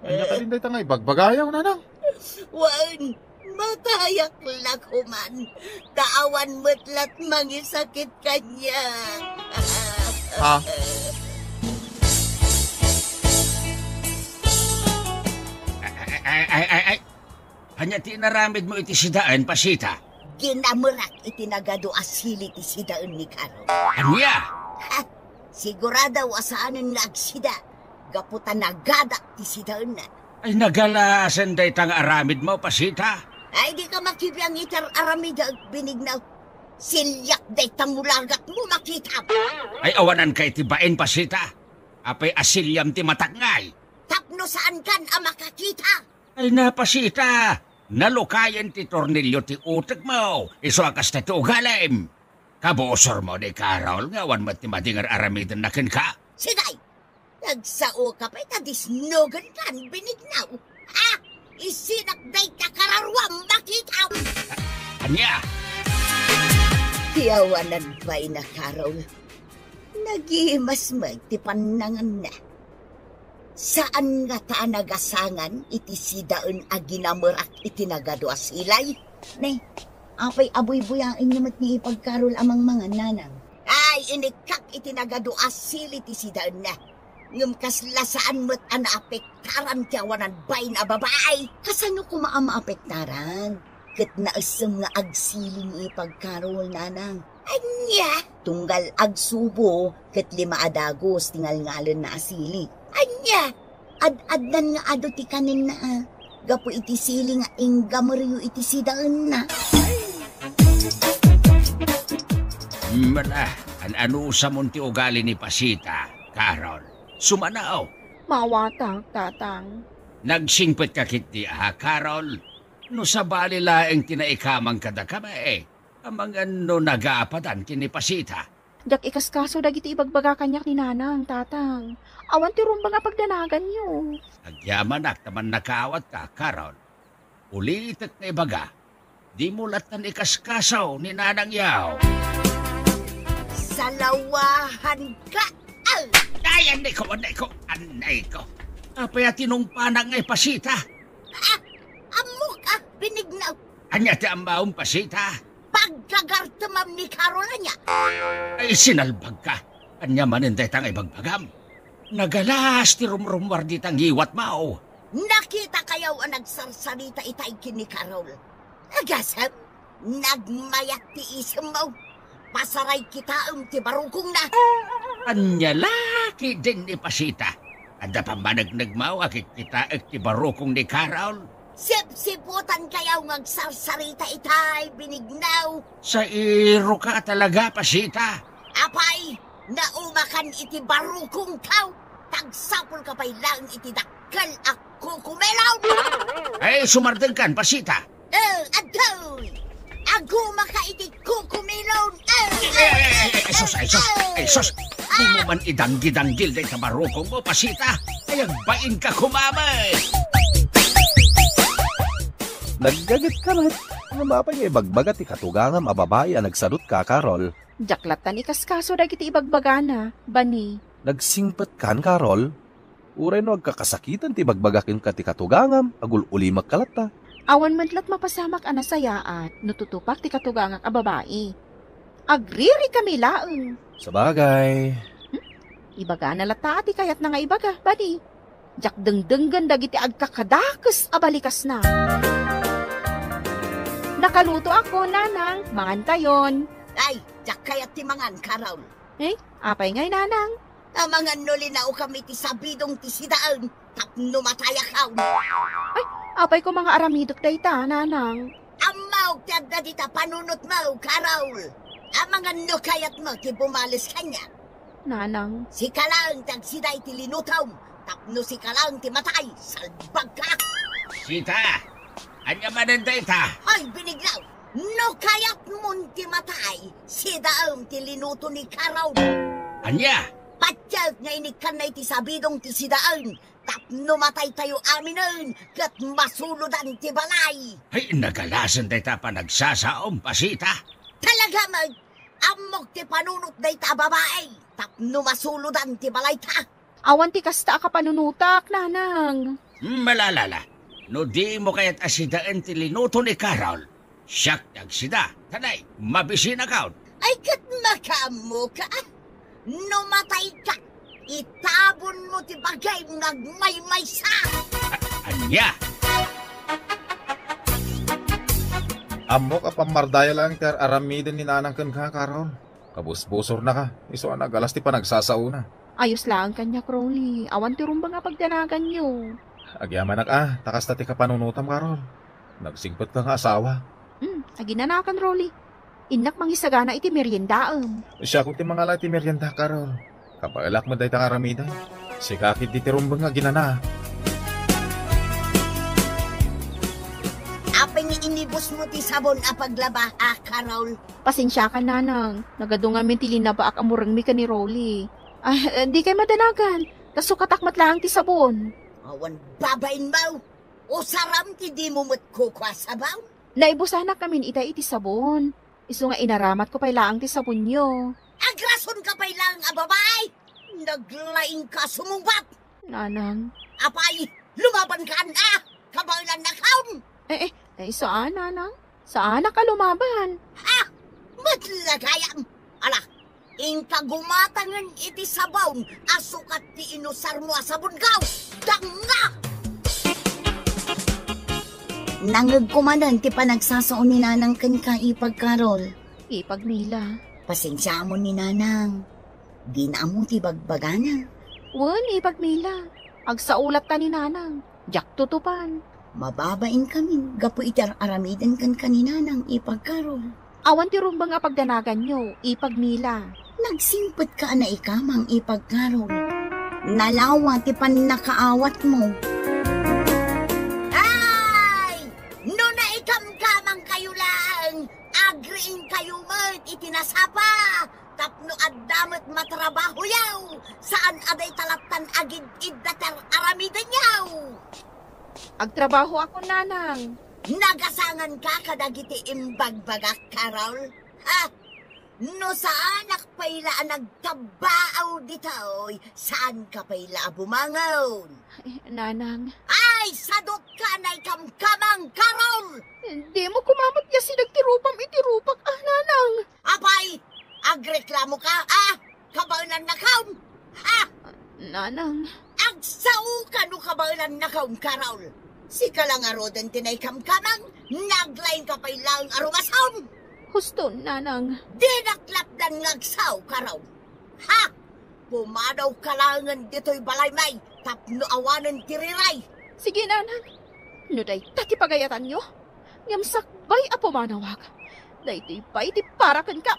Speaker 4: Anya ka din day tangay, bagbagayaw, nanang.
Speaker 3: Wan, matayak lang kuman. Taawan mo't mangisakit kanya.
Speaker 9: Ay. Hanya tinaramid mo iti sidaan, pasita.
Speaker 3: Ginamurak itinagado asili ti sidaan ni Karol.
Speaker 9: Anya?
Speaker 3: Ha, sigurado asaanan nga agsida. Gaputan nagada ti sidaan na.
Speaker 9: Ay nagalasan day tang aramid mo, pasita.
Speaker 3: Ay di ka makibiyang itar aramida ag binignaw. Silyak day tangulagat mo makita.
Speaker 9: Ay awanan kay tibain, pasita. Apay asilyam ti matangay.
Speaker 3: Tapno saan kan ang makakita?
Speaker 9: Ay napasita. Nalukayan ti tornilyo ti utek mo. Iso akas na ti ugalim. Kabosor mo ni Carol. Ngawan mo ti madingar aramidan na kin ka.
Speaker 3: Sigay! Nagsao ka pa'y tadisnogan kan binignaw. Ha? Isinakday ka kararwang makita.
Speaker 9: Anya?
Speaker 3: Tiyawanan ba'y na Carol? Nagimas ti panangan na. Saan nga ta nagasangan iti sidaan a ginamurak iti nagadwa silay? Ne, apay aboy-buyain namat ni ipagkarol amang mga nanang. Ay, inikak iti nagadwa sili ti sidaan na. Ngum kaslasaan mo't anaapektaran tiyawanan bay na babae. Kasano ko maama-apektaran? Kat naasam nga agsiling ipagkarol nanang. Anya, tunggal agsubo kat 5 adagos tingal ngalan na asili. Anya, ad-adnan nga ado ti kanin na gapo iti sili nga inggamaryo iti sidaan na.
Speaker 9: Mala, ano sa munti ugali ni pasita, Carol? Sumanao.
Speaker 2: Mawatang, tatang.
Speaker 9: Nagsingpet ka kiti Carol. No sa bali laeng tinaikamang kada kama Amang ano nagapadan kini pasita.
Speaker 2: Jak ikaskaso dagiti ibagbaga kanyak ni nanang, tatang. Awan ti rumba nga pagdanagan nyo.
Speaker 9: Agyamanak taman nakawat ka, Carol. Ulitit na ibaga. Di mo latan ikaskasaw ni nanang yaw.
Speaker 3: Salawahan ka!
Speaker 9: Ay, anay ko. Apaya tinungpanang ngay pasita.
Speaker 3: Amok binignaw.
Speaker 9: Anya ti ambaong pasita.
Speaker 3: Pagkagartamam ni Carol niya.
Speaker 9: Ay, sinalbag ka. Anya maninday tang ibagbagam. Nagalas ti rumrumwar di tang iwat mao.
Speaker 3: Nakita kayaw ang nagsarsarita itay ni Carol. Agasam, nagmayat ti isam mo. Pasaray kita ti barukong na.
Speaker 9: Anya laki din ni pasita. Ada pa managnag mao akit kita ti barukong ni Carol.
Speaker 3: Sip-siputan kayaw ngagsarsarita itay binignaw.
Speaker 9: Sa iro ka talaga, pasita.
Speaker 3: Apay, naumakan iti barukong tao. Tagsapol ka pa'y lang iti dakkel ako kumelaw.
Speaker 9: Ay, sumardeng kan, pasita.
Speaker 3: Adoy! Agumaka iti kukumilaw.
Speaker 9: Sos. Di mo man idanggi-danggil day sa barukong mo, pasita. Ay, agbain ka kumamay.
Speaker 10: Naggagat ka rin. Ano mapay nga ibagbaga ti katugangam a babae a nagsadot ka, Carol?
Speaker 2: Jaklatan ikaskaso dagiti ibagbaga na, bani.
Speaker 10: Nagsingpat kan, Carol? Uray no agkakasakitan ti bagbagakin ka ti katugangam, agul uli magkalata.
Speaker 2: Awan madlat mapasamak anasayaat, nututupak ti katugangak a babae. Agriri kami laeng.
Speaker 10: Sabagay.
Speaker 2: Ibaga na lata ti kayat na nga ibaga, bani. Jak dengdenggan dagiti agkakadakas a balikas na. Nakaluto ako, nanang. Mangantayon.
Speaker 3: Ay, jak kayat ti mangan, Carol.
Speaker 2: Apay ngay, nanang.
Speaker 3: Amangan no linao kami ti sabidong ti sidaan. Tapno matayakaw.
Speaker 2: Ay, apay ko mga aramidok dayta, nanang.
Speaker 3: Amaw ti adda dita panunot mo, Carol. Amangan no kayat mo ti bumalis kanya.
Speaker 2: Nanang.
Speaker 3: Si kalang tagsiday ti linutaw. Tapno si kalang ti matay. Salbag ka.
Speaker 9: Sita, anya mananday ta.
Speaker 3: Ay, biniglaw. No kayat mon ti matay. Si daam ti linuto ni Carol.
Speaker 9: Anya?
Speaker 3: Patyag nga inikan na iti sabidong ti sidaan. Tapno matay tayo aminan. Kat masuludan ti balay.
Speaker 9: Ay, nagalasan day ta pa nagsasaom, pasita.
Speaker 3: Talaga mag. Amok ti panunot day ta babae. Tapno masuludan ti balay ta.
Speaker 2: Awan ti kasta ka panunutak, nanang.
Speaker 9: Malalala. No di mo kaya't asidaan ti linuto ni Carol. Siyak nagsida. Tanay, mabisin account.
Speaker 3: Ay kat makamo ka. No matay ka. Itabon mo ti bagay ngagmay-may sa.
Speaker 9: Anya?
Speaker 4: Amo ka pamardaya lang ti aramiden ni nanang ken ka, Carol. Kabusbusor na ka. Iso na galas ti pa nagsasauna.
Speaker 7: Ayos lang kanya, Crowley. Awan ti rumba nga pagdanagan nyo.
Speaker 4: Agyaman na takas ti ka panunutam, Carol. Nagsigpot ka nga asawa.
Speaker 7: Aginanakan, Rolly. Inak mangisagana iti meriendaam.
Speaker 4: Siya kung ti mga lang ti merienda, Carol. Kapag mo dahi tang aramidan. Sikakit di ti rumba nga ginana.
Speaker 3: Apeng inibos mo ti sabon a paglaba, Carol.
Speaker 7: Pasensya ka, nanang. Nagadungan min ti linabaak amurang mi ka ni Rolly. Di kay madanagan. Tasukatakmat lang ti sabon.
Speaker 3: Awan babain mo. O saram ti di mo matkukwa sabaw.
Speaker 7: Naibusanak kamin iti sabon. Iso nga inaramat ko pay laang ti sabon nyo.
Speaker 3: Agrason ka pay lang, babay. Naglaing ka sumungbat.
Speaker 7: Nanang.
Speaker 3: Apay, lumaban ka na. Kabalan na kaun.
Speaker 7: Saan, nanang? Saan ka lumaban?
Speaker 3: Matlagayam. Ala, ingkagumatangan iti sabaw. Asukat ti inusar mo asabon gaw. Danga! Nangagkumanan ti panagsasaon ni nanang ken ka ipagkarol.
Speaker 7: Ipagmila.
Speaker 3: Pasensya mo ni nanang. Di na mo ti bagbagana.
Speaker 7: Wan, ipagmila. Agsaulat ta ni nanang. Jak tutupan.
Speaker 3: Mababain kami. Gapo itar aramidan kan kanina ng ipagkarol.
Speaker 7: Awan ti rumba nga pagdanagan nyo. Ipagmila.
Speaker 3: Nagsimpot ka na ikamang ipagkarol. Nalawa ti panakaawat mo. Ay! No na ikamkamang kayo lang. Agriin kayo mat itinasapa. Tapno addamat matrabaho yaw. Saan aday talatan agid iddatar aramidan yaw.
Speaker 7: Agtrabaho ako, nanang.
Speaker 3: Nagasangan ka kadagiti imbagbagak, Carol? Ha? No saan payla nagtabaaw ditoy, saan ka payla bumangon?
Speaker 7: Nanang.
Speaker 3: Ay, sadot ka na ikamkamang, Carol!
Speaker 7: Hindi mo kumamot niya sinagtirupam itirupak, nanang.
Speaker 3: Apay, agreklamo ka, kabalan na kaun?
Speaker 7: Nanang.
Speaker 3: Agsao ka no kabalan na kaun, Carol. Si kalang aroden tinay kamkamang, naglain ka pa'y lang arumasaon.
Speaker 7: Husto, nanang.
Speaker 3: Di naklapdan ngagsaw, Carol. Ha? Pumadaw kalangan dito'y balaymay, tapno awanan tiriray.
Speaker 7: Sige, nanang. Nuday, tati pagayatan nyo. Ngamsakbay apumanawag. Dahiti pa iti parakan ka.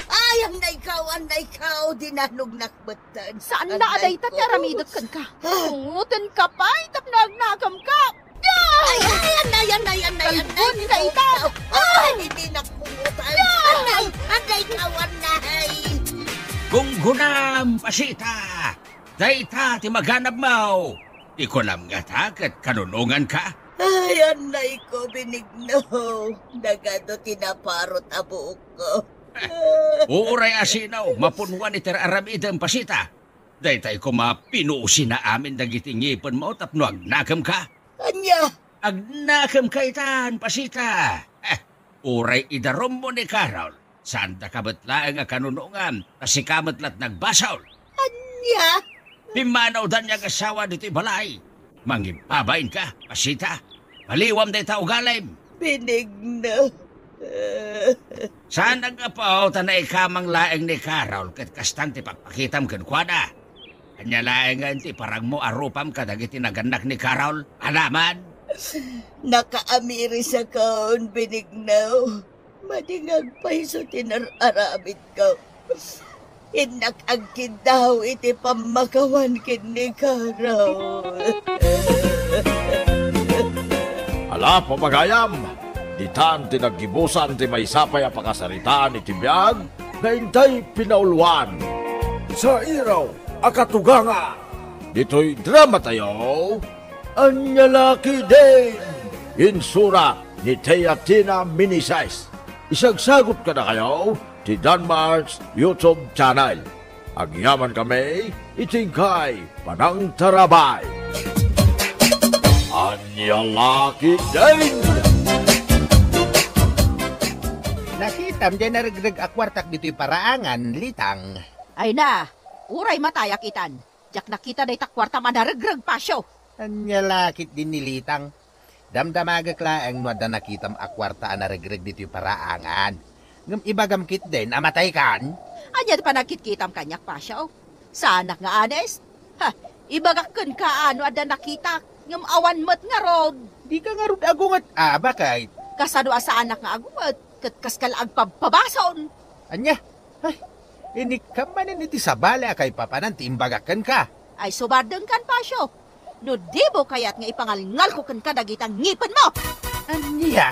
Speaker 3: Ay, ang naikaw, dinanog nakbatan.
Speaker 7: Saan na aday tati aramidot kan ka? Tungutan ka pa, itapnagnagam ka.
Speaker 3: Ay, anay.
Speaker 7: Kalbun ka ikaw.
Speaker 3: Ay, hindi nakungutan. Anay.
Speaker 9: Gunggunam, pasita. Dayta, ti maganap mo. Di ko lam nga takat kanunungan ka.
Speaker 3: Ay, anay ko, binigno. Nagado tinaparot abo ko.
Speaker 9: Uuray asinaw, mapunuan iter aramidang pasita. Daytay ko mapinuusin na amin dagiting ngipon mo tapno agnakam ka.
Speaker 3: Anya?
Speaker 9: Agnakam ka itan, pasita. Uray idarom mo ni Carol. Saan da kabatlaang nga kanunungan, kasi kamatlat nagbasaw.
Speaker 3: Anya?
Speaker 9: Pimanaw dan niyang asawa dito'y balay. Mangipabain ka, pasita. Paliwam day tao galim.
Speaker 3: Binigno.
Speaker 9: Saan ang apaw tanay kamang laeng ni Carol kat kastang ti pagpakitam kan kwada. Kanya laeng ti parang mo arupam kadagiti naganak ni Carol. Alaman?
Speaker 3: Nakaamiri sa kaon, binigno. Madingag pa iso tinararabit ko. Inakagkid daw iti pamakawan kin ni Carol.
Speaker 8: Ala, pamagayam! Ditan tinaggibusan ti may sapay a pakasaritaan iti biyag na intay pinaulwan. Sa iraw, akatuganga. Dito'y drama tayo, Anyalaki Din. Insura ni Teatina Minisize. Isagsagot ka na kayo ti Danmar's YouTube channel. Agyaman kami, itingkay panang tarabay. Anyalaki Din.
Speaker 11: Nakitam dyan naragrag akwartak dito'y paraangan, litang.
Speaker 5: Ay na, uray matayak itan. Jak nakita day takwarta manaragrag pasyo.
Speaker 11: Anya lakit din ni litang. Damdamagak laang no da nakitam akwarta na regreg dito paraangan. Ngam ibagamkit din, amatay kan?
Speaker 5: Anya pa nakit-kitam kanyak pa siya. Sanak nga honest. Ha, ibagakan ka ano ada nakita. Ngam awan mat nga rod.
Speaker 11: Di ka nga rod agungat bakit?
Speaker 5: Kasano sa anak nga agungat. Kas kalaag pabason.
Speaker 11: Anya, ay, ini ka man iti sabala kay papanan ti imbagakan ka.
Speaker 5: Ay subardeng kan pa siya. No di mo kaya't nga ipangalngal ko kan kadagitang ngipin mo.
Speaker 11: Anya?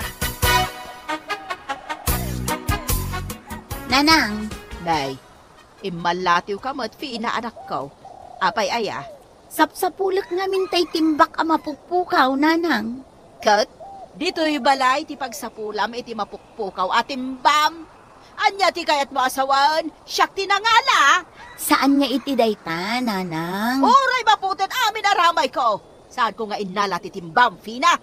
Speaker 2: Nanang.
Speaker 5: Nay, imalatiw ka mo't fiina anak ko. Apay aya.
Speaker 2: Sapsapulak ngamin tay timbak ang mapukpukaw, nanang.
Speaker 5: Kat, dito'y balay ti pagsapulam iti mapukpukaw atimbam. Anya ti kayat mo asawan, siyak tinangala.
Speaker 2: Saan nga iti dayta, nanang?
Speaker 5: Oray maputin amin aramay ko. Saan ko nga inala ti timbam, Fina?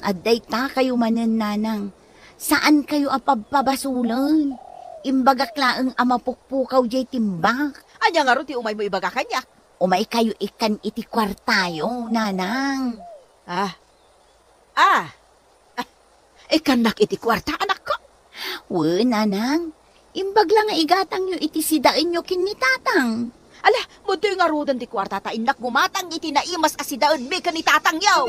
Speaker 2: Adday ta kayo manen, nanang. Saan kayo apabpabasulan? Imbagaklaang amapukpukaw jay timbak.
Speaker 5: Anya nga ro ti umay mo ibaga kanya.
Speaker 2: Umay kayo ikan iti kwartayo, nanang.
Speaker 5: Ikanak iti kwarta, anak ko.
Speaker 2: Nanang. Imbag lang nga igatang yu iti sidain nyo kinitatang.
Speaker 5: Ala, mundo nga rudan ti kwarta ta inak gumatang iti naimas asidaan may kanitatang yaw.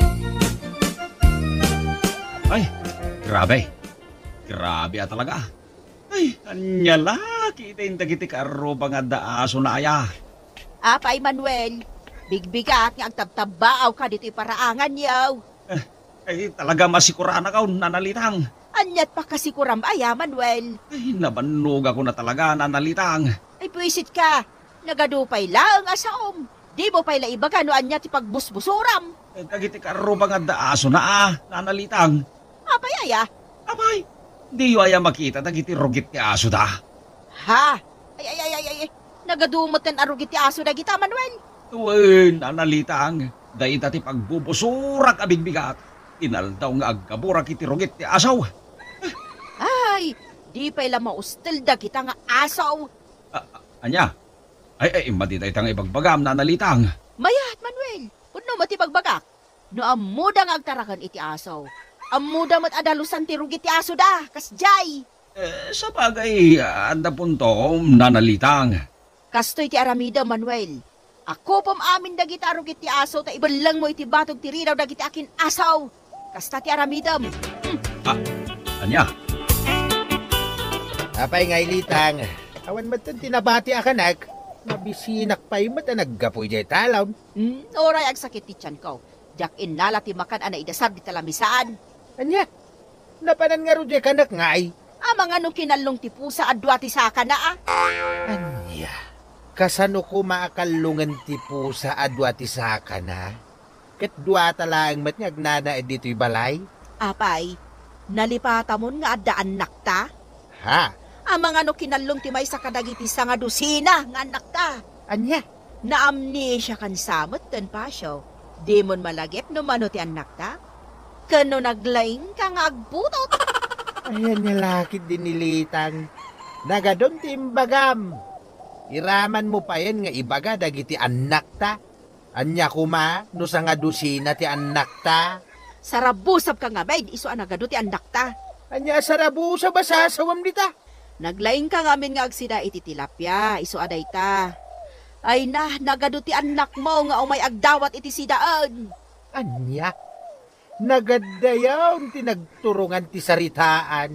Speaker 9: Ay, grabe. Grabe talaga. Ay, anyala, kita yung tagiti karubang at daaso na aya.
Speaker 5: Apay Manuel, bigbigat nga agtabtabaaw ka dito'y paraangan yaw.
Speaker 9: Ay, talaga masikura na ka, nanalitang.
Speaker 5: Anyat pa kasi kuram aya, Manuel.
Speaker 9: Ay, nabanog ako na talaga, nanalitang.
Speaker 5: Ay, puwisit ka. Nagadupay lang asaom. Di mo pa'y laibaga no anyat ipagbusbusuram.
Speaker 9: Ay, tagiti karubang at daaso na nanalitang.
Speaker 5: Apay aya?
Speaker 9: Apay. Di yu aya makita dagiti rugit ti aso da.
Speaker 5: Ha? Ay. Nagadumot ng arugit ti aso da kita, Manuel.
Speaker 9: Tuwin, nanalitang. Dahil dati pagbubusurak abigbigat. Inaldaw nga agkaburak iti rugit ti asaw.
Speaker 5: Ay, di pa ila maustel da kita nga asaw.
Speaker 9: Anya? Ay, madiday tang ibagbagam, nanalitang.
Speaker 5: Mayat, Manuel. Puno matibagbagak. No amuda nga agtarakan iti asaw. Amuda mat adalusan ti rugit ti aso da, kasjay.
Speaker 9: Sa bagay, anda punto, nanalitang.
Speaker 5: Kastoy ti aramida, Manuel. Ako pom amin dagiti arugit ti aso, ta ibalang mo iti batog ti riraw dagiti akin asaw. Kasta ti aramidam.
Speaker 9: Anya?
Speaker 11: Apay nga ilitang, awan matan tinabati akanak, mabisinak pa'y mata naggapoy jay talaw.
Speaker 5: Oray ag sakit ti tiyan ko. Jak inala ti makan ana idasar di talamisaan.
Speaker 11: Anya, napanan nga ro jay kanak nga ay.
Speaker 5: Amang anong kinalong ti pusa adwa ti saka na
Speaker 11: Anya, kasano ko maakalungan ti pusa adwa ti saka na? Ket dua talaang matnyag nana dito'y balay?
Speaker 5: Apay, nalipata mo nga addaan nakta?
Speaker 11: Ha?
Speaker 5: Amang ano kinalong ti may sa kadagiti sa nga dusina nga nakta?
Speaker 11: Anya?
Speaker 5: Naamnesia kan samot ten pasyo. Di mon malagip no mano ti anak ta? Kano naglaing ka nga agbutot?
Speaker 11: Ayan nilakid din nilitang. Nagadon ti imbagam. Iraman mo pa yan nga ibaga dagiti anak ta. Anya kuma, no sa nga dusina ti anak ta.
Speaker 5: Sarabusab ka nga bayd, iso anagado ti anak ta.
Speaker 11: Anya sarabusab ba sasawam dita?
Speaker 5: Naglaing ka ngamin nga agsida iti tilapia, iso aday ta. Ay na, nagado ti anak mo nga umay agdawat iti sidaan.
Speaker 11: Anya? Nagadayaw ti nagturungan ti saritaan.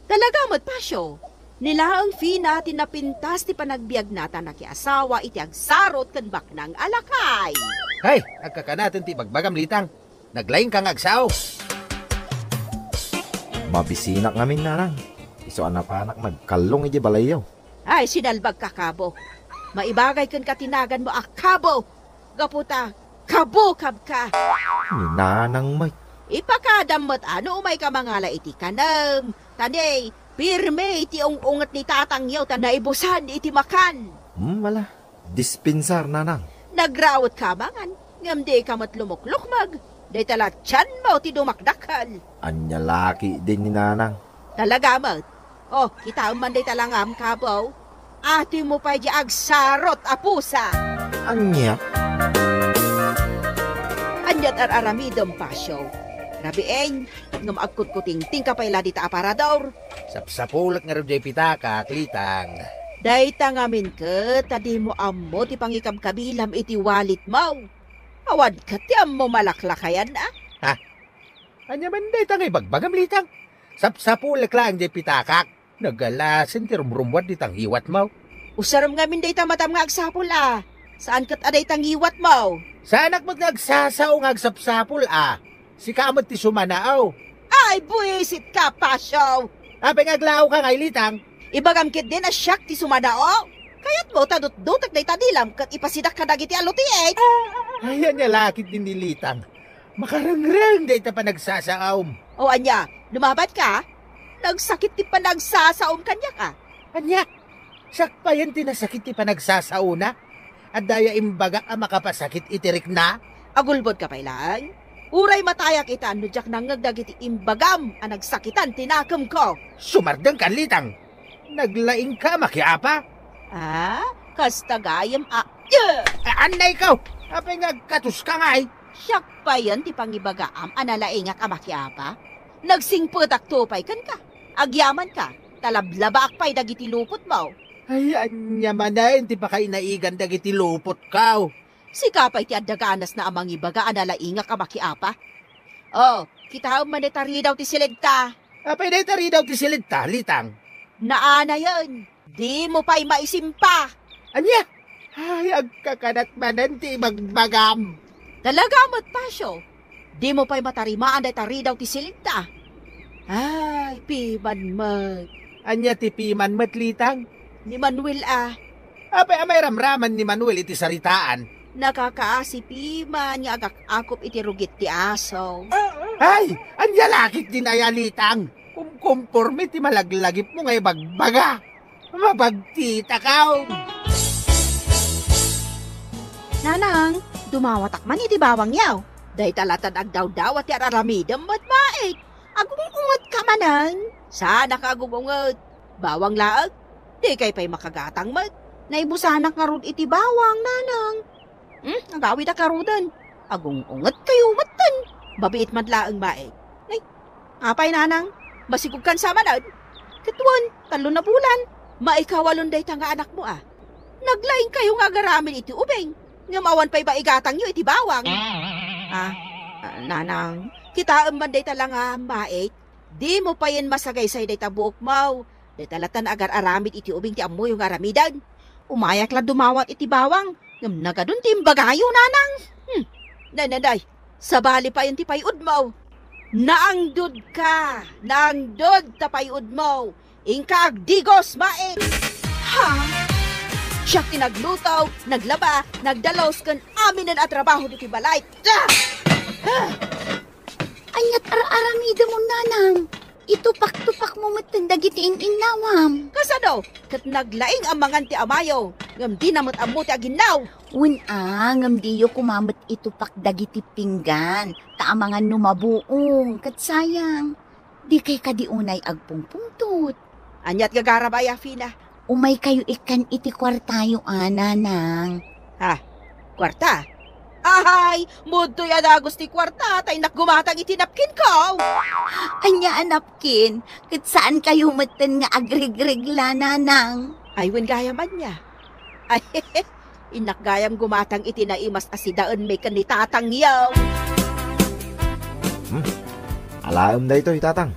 Speaker 5: Talaga matpasyo. Nila ang Fina tinapintas ti panagbiag nata na kiasawa iti agsarot kan baknang alakay.
Speaker 11: Hay, agkakanatan ti bagbagam litang. Naglaing kang agsaw.
Speaker 4: Mabisinak ngamin narang. Iso anak-anak magkalong iti balayaw.
Speaker 5: Ay, sinalbag ka, Kabo. Maibagay kan katinagan mo, Kabo. Gaputa, kabukab ka.
Speaker 4: Nanang may.
Speaker 5: Ipakadamot ano umay ka mangala iti kanam. Tanay, pirme iti ungat ni tatangyaw ta naibusan iti makan.
Speaker 4: Wala. Dispensar nanang.
Speaker 5: Nagrawat ka mangan. Ngamdi ka matlumuklukmag. Day tala tiyan mo ti dumakdakal.
Speaker 4: Anya laki din ni nanang.
Speaker 5: Talaga mat. Oh, kita man day talangam, Kabo. Ati mo pa di agsarot apusa.
Speaker 4: Anya?
Speaker 5: Anyat aramidom pasyo. Rabieng, ngam agkot ko ting ka pala dita aparador.
Speaker 11: Sapsapulak nga rin jay pitaka, Litang.
Speaker 5: Dayta ngamin ka, tadi mo amo ti pangikam kabilam iti walit mo. Awad ka ti amo malaklakayan na.
Speaker 11: Anya man day tangay bagbagam, Litang. Sapsapulak lang jay pitakak. Nagalasin ti rumrumwad ditang hiwat mo.
Speaker 5: Usaram ngamin dayta matam nga agsapul Saan kat aday tang hiwat mo?
Speaker 11: Sa anak mo't nagsasaw nga agsapsapul Si kamot ti sumanaaw.
Speaker 5: Ay, buwisit ka, Pasyo!
Speaker 11: Apeng aglaw ka ngay, Litang.
Speaker 5: Ibagamkit din asyak ti sumanao. Kaya't mo tadot-dutak na itadilam kat ipasidak ka dagiti alutiek.
Speaker 11: Ayan niya lakit din ni Litang. Makarangrang day ta pa nagsasaawm.
Speaker 5: O anya, lumabat ka? Nagsakit ti pa nagsasaom kanya ka.
Speaker 11: Anya, sakpayan ti nasakit ti pa nagsasauna. At daya imbaga ang makapasakit itirik na.
Speaker 5: Agulbod ka pa ilang? Uray mataya kita no jak nangagdagiti imbagam ang nagsakitan tinakam ko.
Speaker 11: Sumardang kan, Litang. Naglaing ka makiapa.
Speaker 5: Kasta gayam
Speaker 11: Anay ikaw, apay ngagkatus ka ngay.
Speaker 5: Siyak pa yan ti pangibagaam analaing nga kamakiapa. Nagsingputak tupay kan ka. Agyaman ka, talablabaak pa'y dagiti lupot mo.
Speaker 11: Ay, anya manayin, ti pa kayo naigan dagiti lupot ka.
Speaker 5: Si kapay ti adaganas na amang ibaga analaing nga kamakiapa. Oh, kita manetari daw ti silidta.
Speaker 11: Apay netari daw ti silidta, Litang.
Speaker 5: Naana yan, di mo pa'y maisimpa.
Speaker 11: Anya? Ay, agkakanat manan ti magbagam.
Speaker 5: Talaga mo't Pasyo, di mo pa'y matarimaan day tari daw ti silidta. Ay, piman mat.
Speaker 11: Anya ti piman mat, Litang?
Speaker 5: Ni Manuel
Speaker 11: Apay amay ramraman ni Manuel iti saritaan.
Speaker 5: Nakakaasi piman nga agak-akop iti rugit ti aso.
Speaker 11: Ay, anya lakit din aya, Litang. Kumporme ti malaglagip mo ngay bagbaga. Mabagtita ka.
Speaker 5: Nanang, dumawatak man iti bawang yaw. Dahi talatan agdaw-daw at araramidam mat mait. Agungungot ka manan. Sana ka agungungot. Bawang laag. Di kay pa'y makagatang mat. Naibusanak nga rod iti bawang, nanang. Nagawi na ka rodan. Agungungot kayo matan. Babiit madlaang mait. Ay, apay nanang. Masigug kan sa manad. Katuan, 3 na bulan. Maikawalon day nga anak mo Naglaing kayo nga garamin iti ubeng. Nga mawan pa'y baigatang nyo iti bawang. Nanang, kita man day talang mait. Di mo pa yan masagaysay day tabuok mau. Day talatan agar aramid iti ubeng ti amoy yung aramidan. Umayak lang dumawat iti bawang. Ngam nagadun ti imbagayo, nanang. Nanay, sabali pa yan ti payud mo. Naangdod ka. Naangdod ta payud mo. Ingka agdigos, mait. Siya tinaglutaw, naglaba, nagdalos kan amin at trabaho dito balay.
Speaker 3: Anyat aramida mo, nanang. Itupak-tupak mo matandagiti inawam.
Speaker 5: Kasano? Kat naglaing ang mangan ti amayo. Ngam di namot amo ti aginaw.
Speaker 3: Ngam diyo kumamot itupak dagiti pinggan. Taamangan numabuong. Kat sayang. Di kay kadiunay agpungpungtut.
Speaker 5: Anyat gagarabaya, Fina.
Speaker 3: Umay kayo ikan iti kwartayo, nanang.
Speaker 5: Kwarta? Ahay, mudo yan agos ti kwarta, tay nakgumatang itinapkin ko.
Speaker 3: Anya anapkin, kat saan kayo matan nga agrig-rigla, nanang?
Speaker 5: Ay, wen gaya man niya. Ay, inakgayam gumatang itinaimas asidaan may kanitatang yaw.
Speaker 4: Alaam na ito, itatang.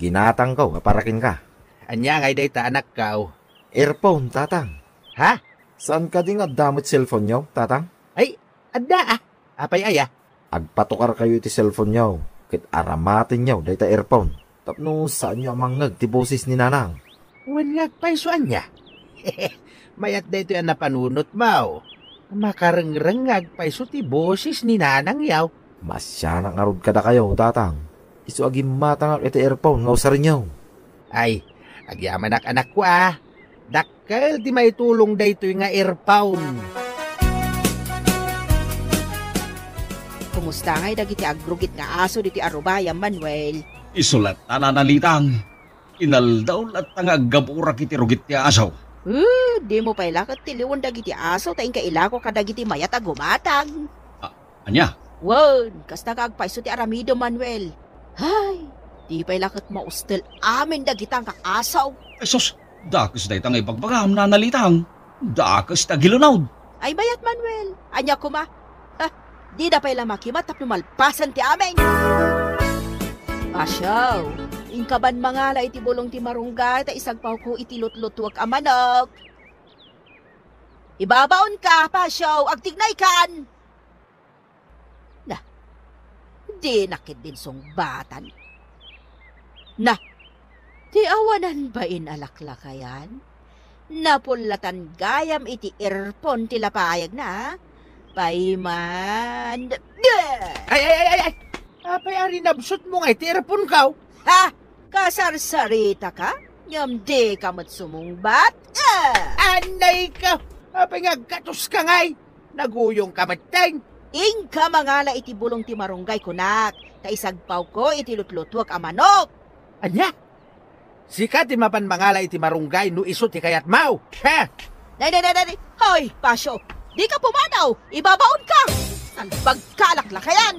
Speaker 4: Ginatang ko, kaparakin ka.
Speaker 11: Anya ngay day ta anak ka.
Speaker 4: Earphone, tatang.
Speaker 11: Ha?
Speaker 4: Saan ka din damot cellphone nyo, tatang?
Speaker 11: Ay, adda apay aya.
Speaker 4: Agpatukar kayo iti cellphone nyo. Kit aramatin nyo, day ta earphone. Tapno saan nyo amang nagtibosis ni nanang?
Speaker 11: Wanag paisuan niya. Mayat day ito yan napanunot mo. Makarengrengag paiso ti bosis ni nanang yaw.
Speaker 4: Masya nang arod kada kayo, tatang. Isu agi matang iti earphone, nga usar nyo.
Speaker 11: Ay, agyaman anak ko Dakkel di may tulong day ito nga earphone.
Speaker 5: Kumusta ngay dagiti agrugit nga aso diti Arubaya, Manuel?
Speaker 9: Isulat tananalitang. Inaldaw lat nga agabura kiti rugit ti aso.
Speaker 5: Di mo pala kat tiliwan dagiti aso tayong kailako kadagiti mayat agumatag.
Speaker 9: Anya,
Speaker 5: Wan, kasta kagpaiso ti Aramido, Manuel. Hay, di pa'y lakot maustel amin dagitang kaasaw.
Speaker 9: Sus, dakas day tangay bagbagam na nalitang. Dakas tagilunod.
Speaker 5: Ay bayat, Manuel. Anya kuma. Di na pa'y lamakimat tap numalpasan ti amin. Asyaw, ingkaban mangala iti bulong ti marunggay ta isagpaw ko iti lutlutwag amanok. Ibabaon ka, Pasyaw, agtignay kan. Di nakit din sungbatan. Na, di awanan ba inalaklakayan? Napulatan gayam iti irpon ti lapayag na, payman.
Speaker 11: Ay! Apay ari nabsot mo nga iti irpon kaw.
Speaker 5: Ha? Kasarsarita ka? Ngam di ka matsumungbat?
Speaker 11: Anay ka! Apay nga gatos ka ngay. Naguyong kamateng.
Speaker 5: Ingka mangala iti bulong ti marunggay kunak, ta isagpaw ko iti lutlutwag a manok.
Speaker 11: Anya? Sika ti mapan mangala iti marunggay no iso ti kayat mau. Ha?
Speaker 5: Nay. Hoy, Pasyo, di ka pumanaw, ibabaon ka. Pagkalaklakayan.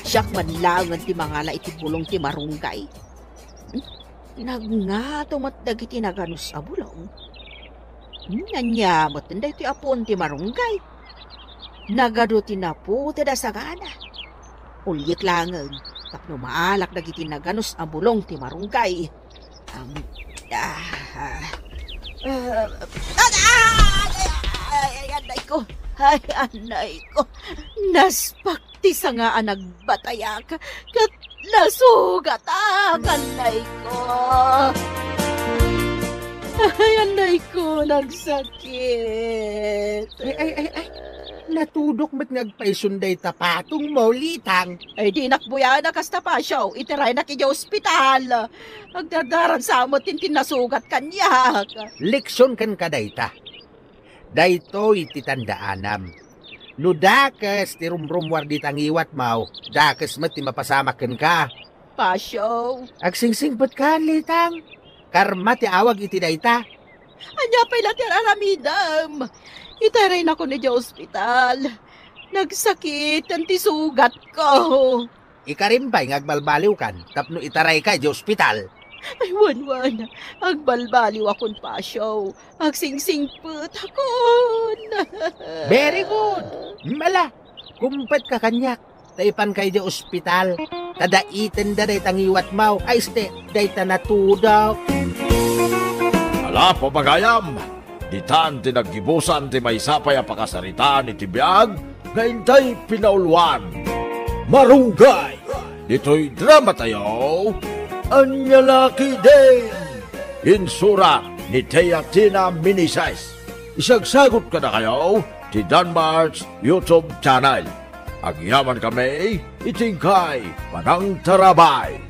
Speaker 5: Siyak manlangan ti mangala iti bulong ti marunggay. Nagnatomat dagiti naganus a bulong. Nanyamot na iti apon ti marunggay. Nagado tinapo ti dasagana. Ulyik langan, tapno maalak dagiti naganos ang bulong ti marunggay. Anay ko, naspak ti sanga nagbataya ka, kat nasugat anay ko. Ay, anay ko, nagsakit.
Speaker 11: Ay. Natudok mat nagpaisunday tapatong mo, litang.
Speaker 5: Ay, di nakbuya na kasta pa siya. Itiray na kaya ospital. Magdadaran sa amot tintin nasugat kanya.
Speaker 11: Leksyon kan ka dayta. Dayto iti tandaanam. No dakas ti rumrumwar di tangiwat mau, dakas mat ti mapasamakan ka.
Speaker 5: Pasyo.
Speaker 11: Agsingsingpot ka, litang. Karma ti awag iti dayta.
Speaker 5: Anya pa'y latir aramidam. Itaray na ko ni di ospital. Nagsakit ang tisugat ko.
Speaker 11: Ikarimpay ngagbalbaliw kan, tapno itaray ka di ospital.
Speaker 5: Ay, wan. Agbalbaliw akon Pasyo. Agsingsingpot akon.
Speaker 11: Very good. Mala, kumpet ka kanyak. Taipan kay di ospital. Tadaitan da day tangiwat mau. Ay ste, day tanatudaw.
Speaker 8: Ala pabagayam, ditan tinaggibusan ti maysapay a pakasaritaan iti biag, ngaintay pinaulwan. Marunggay! Dito'y drama tayo, Anyalaki din! Insurat ni Teatina Minisais. Isagsagot ka na kayo ti Danmarks YouTube channel. Agyaman kami, itingkay, panang tarabay.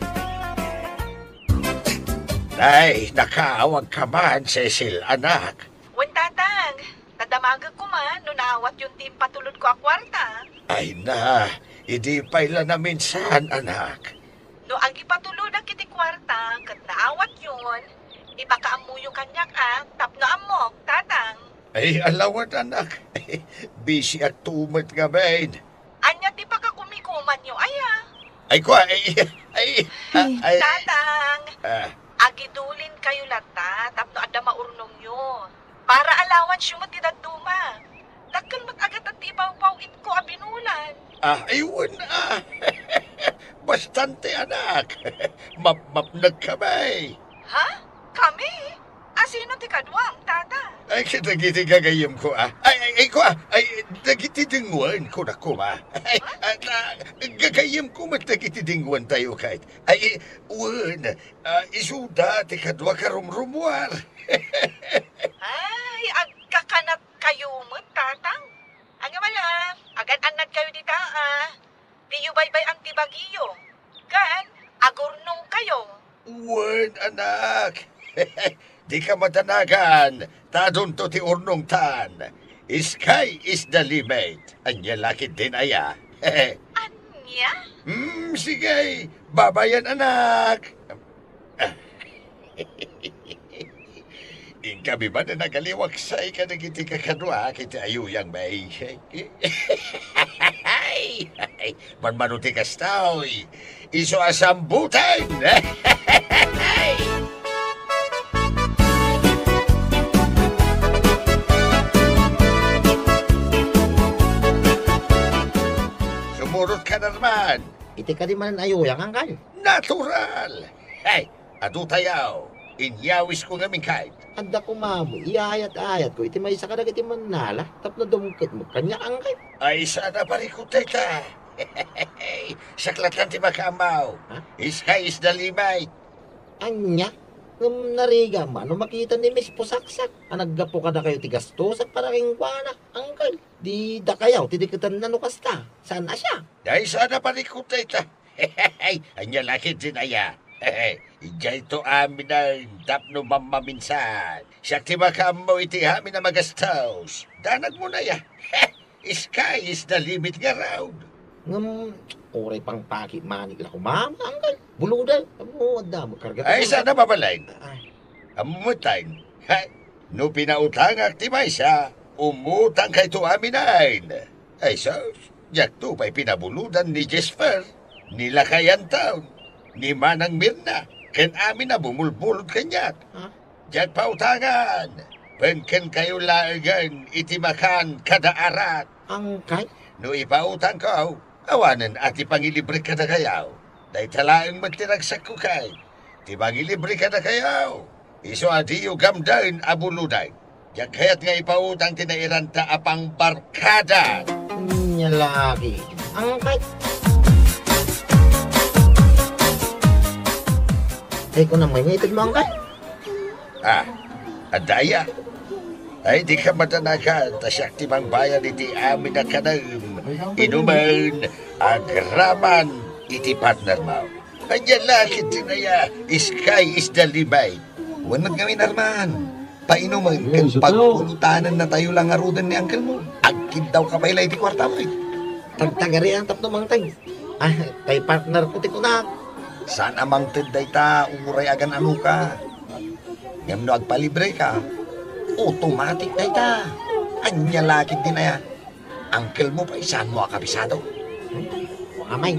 Speaker 1: Ay, nakaawag ka man, Cecil, anak.
Speaker 2: Wen tatang, tadamagag ko man, no naawat yung team patulod ko a kwarta.
Speaker 1: Ay na, hindi paila na minsan, anak.
Speaker 2: No ang ipatulod ang kiti kwarta, kat naawat yun, ibakaamuyo kanyak tapno amok, tatang.
Speaker 1: Ay, alawat, anak. Busy at tumat nga, bain.
Speaker 2: Anya ti pagkakumikuman nyo,
Speaker 1: Ay, ko, ay.
Speaker 2: Tatang, agidulin kayo lata, tapno adda maurnong nyo. Para alawan siyo matidagduma. Dakal agad at ibaw-baw ko abinulan.
Speaker 1: Ayun Bastante, anak. Mapnag kamay.
Speaker 2: Ha? Kami? Sino ti kadwang, tata?
Speaker 1: Ay, nagiti gagayim ko, Ay, nagiti dingwan ko na ko, Ay, gagayim ko mat nagiti dingwan tayo kahit. Ay, isuda, ti kadwa karumrumwar.
Speaker 2: Ay, agkakanat kayo mo, tatang. Ang wala, agad anad kayo dita, Tiyo baybay antibagiyo. Kan, agurnong kayo.
Speaker 1: Anak. Di ka matanagan, tadon to ti urnong tan. Sky is the limit. Anya lakit din aya.
Speaker 2: Anya?
Speaker 1: Sige, babayan anak. Kami ba na nagaliwaksay ka na kiti kakadwa, kiti ayuyang may. Manmanuti ka staoy. Iso asambutan. Sumurot ka na naman.
Speaker 4: Iti ka di man ayuyang, Angkal.
Speaker 1: Natural. Hey, adu tayaw. Inyawis ko ngamin kahit.
Speaker 4: Anda ko mamo, iayat-ayat ko. Iti may isa ka na kiti manala. Tapno dumukit mo. Kanya, Angkal.
Speaker 1: Ay, sana parikot ta. Saklatan ti makamaw.
Speaker 4: Ha?
Speaker 1: Iskay is the limay.
Speaker 4: Anya? Nariga man, makita ni Miss Pusaksak. Naggapo ka na kayo ti gastosak para king kuana, Angkal. Di da kayaw, tidikatan na nukasta. Saan na siya?
Speaker 1: Ay, sana parikot ta. Anya lakit sinaya. Ijay to amin na tapno mamaminsan. Siya ti makamaw iti amin na magastos. Danag mo na ya. Sky is the limit nga round.
Speaker 4: Oray pang paki manig lang ko, ma'am, Angkal. Buludan. Amo, adda mo karga.
Speaker 1: Ay, sana babalain.
Speaker 4: Ay,
Speaker 1: Amutain. No pinautang aktimay siya, umutang kay to aminain. Ay, sos, jak to pa'y pinabuludan ni Jesper, ni Lakayan Town, ni Manang Mirna, ken amin na bumulbulod kanyat.
Speaker 4: Ha?
Speaker 1: Jak pautangan, penken kayo laagan itimakan kada arat.
Speaker 4: Angkal?
Speaker 1: No ipautang ko, awanan at ipangilibre ka na kayaw. Dahil talaang matiragsak ko kay. Tipangilibre ka na kayaw. Iso adiyo gamdain abuluday. Yang kaya't nga ipautang tinairanta apang barkada.
Speaker 4: Nya lagi. Angkal? Ay ko na may ngitid mo, Angkal.
Speaker 1: Adaya. Ay, di ka matanakan, tasyak timang bayan iti amin na kanang inuman, agraman, iti partner mo. Anya lakit tinaya, Sky is the limay.
Speaker 6: Huwag gawin, Arman. Painuman, kan pagpulutanan na tayo lang arudan ni Uncle mo. Agkid daw ka paila iti kwarta mo.
Speaker 4: Tagtagari ang tapno mang tay. Kay partner ko ti kunak.
Speaker 6: Saan amang tinday ta, umuray agan ano ka. Ngam no agpalibre ka, automatic day ta. Anya lakit din na ya. Uncle mo pa isaan mo akabisado.
Speaker 4: Amay.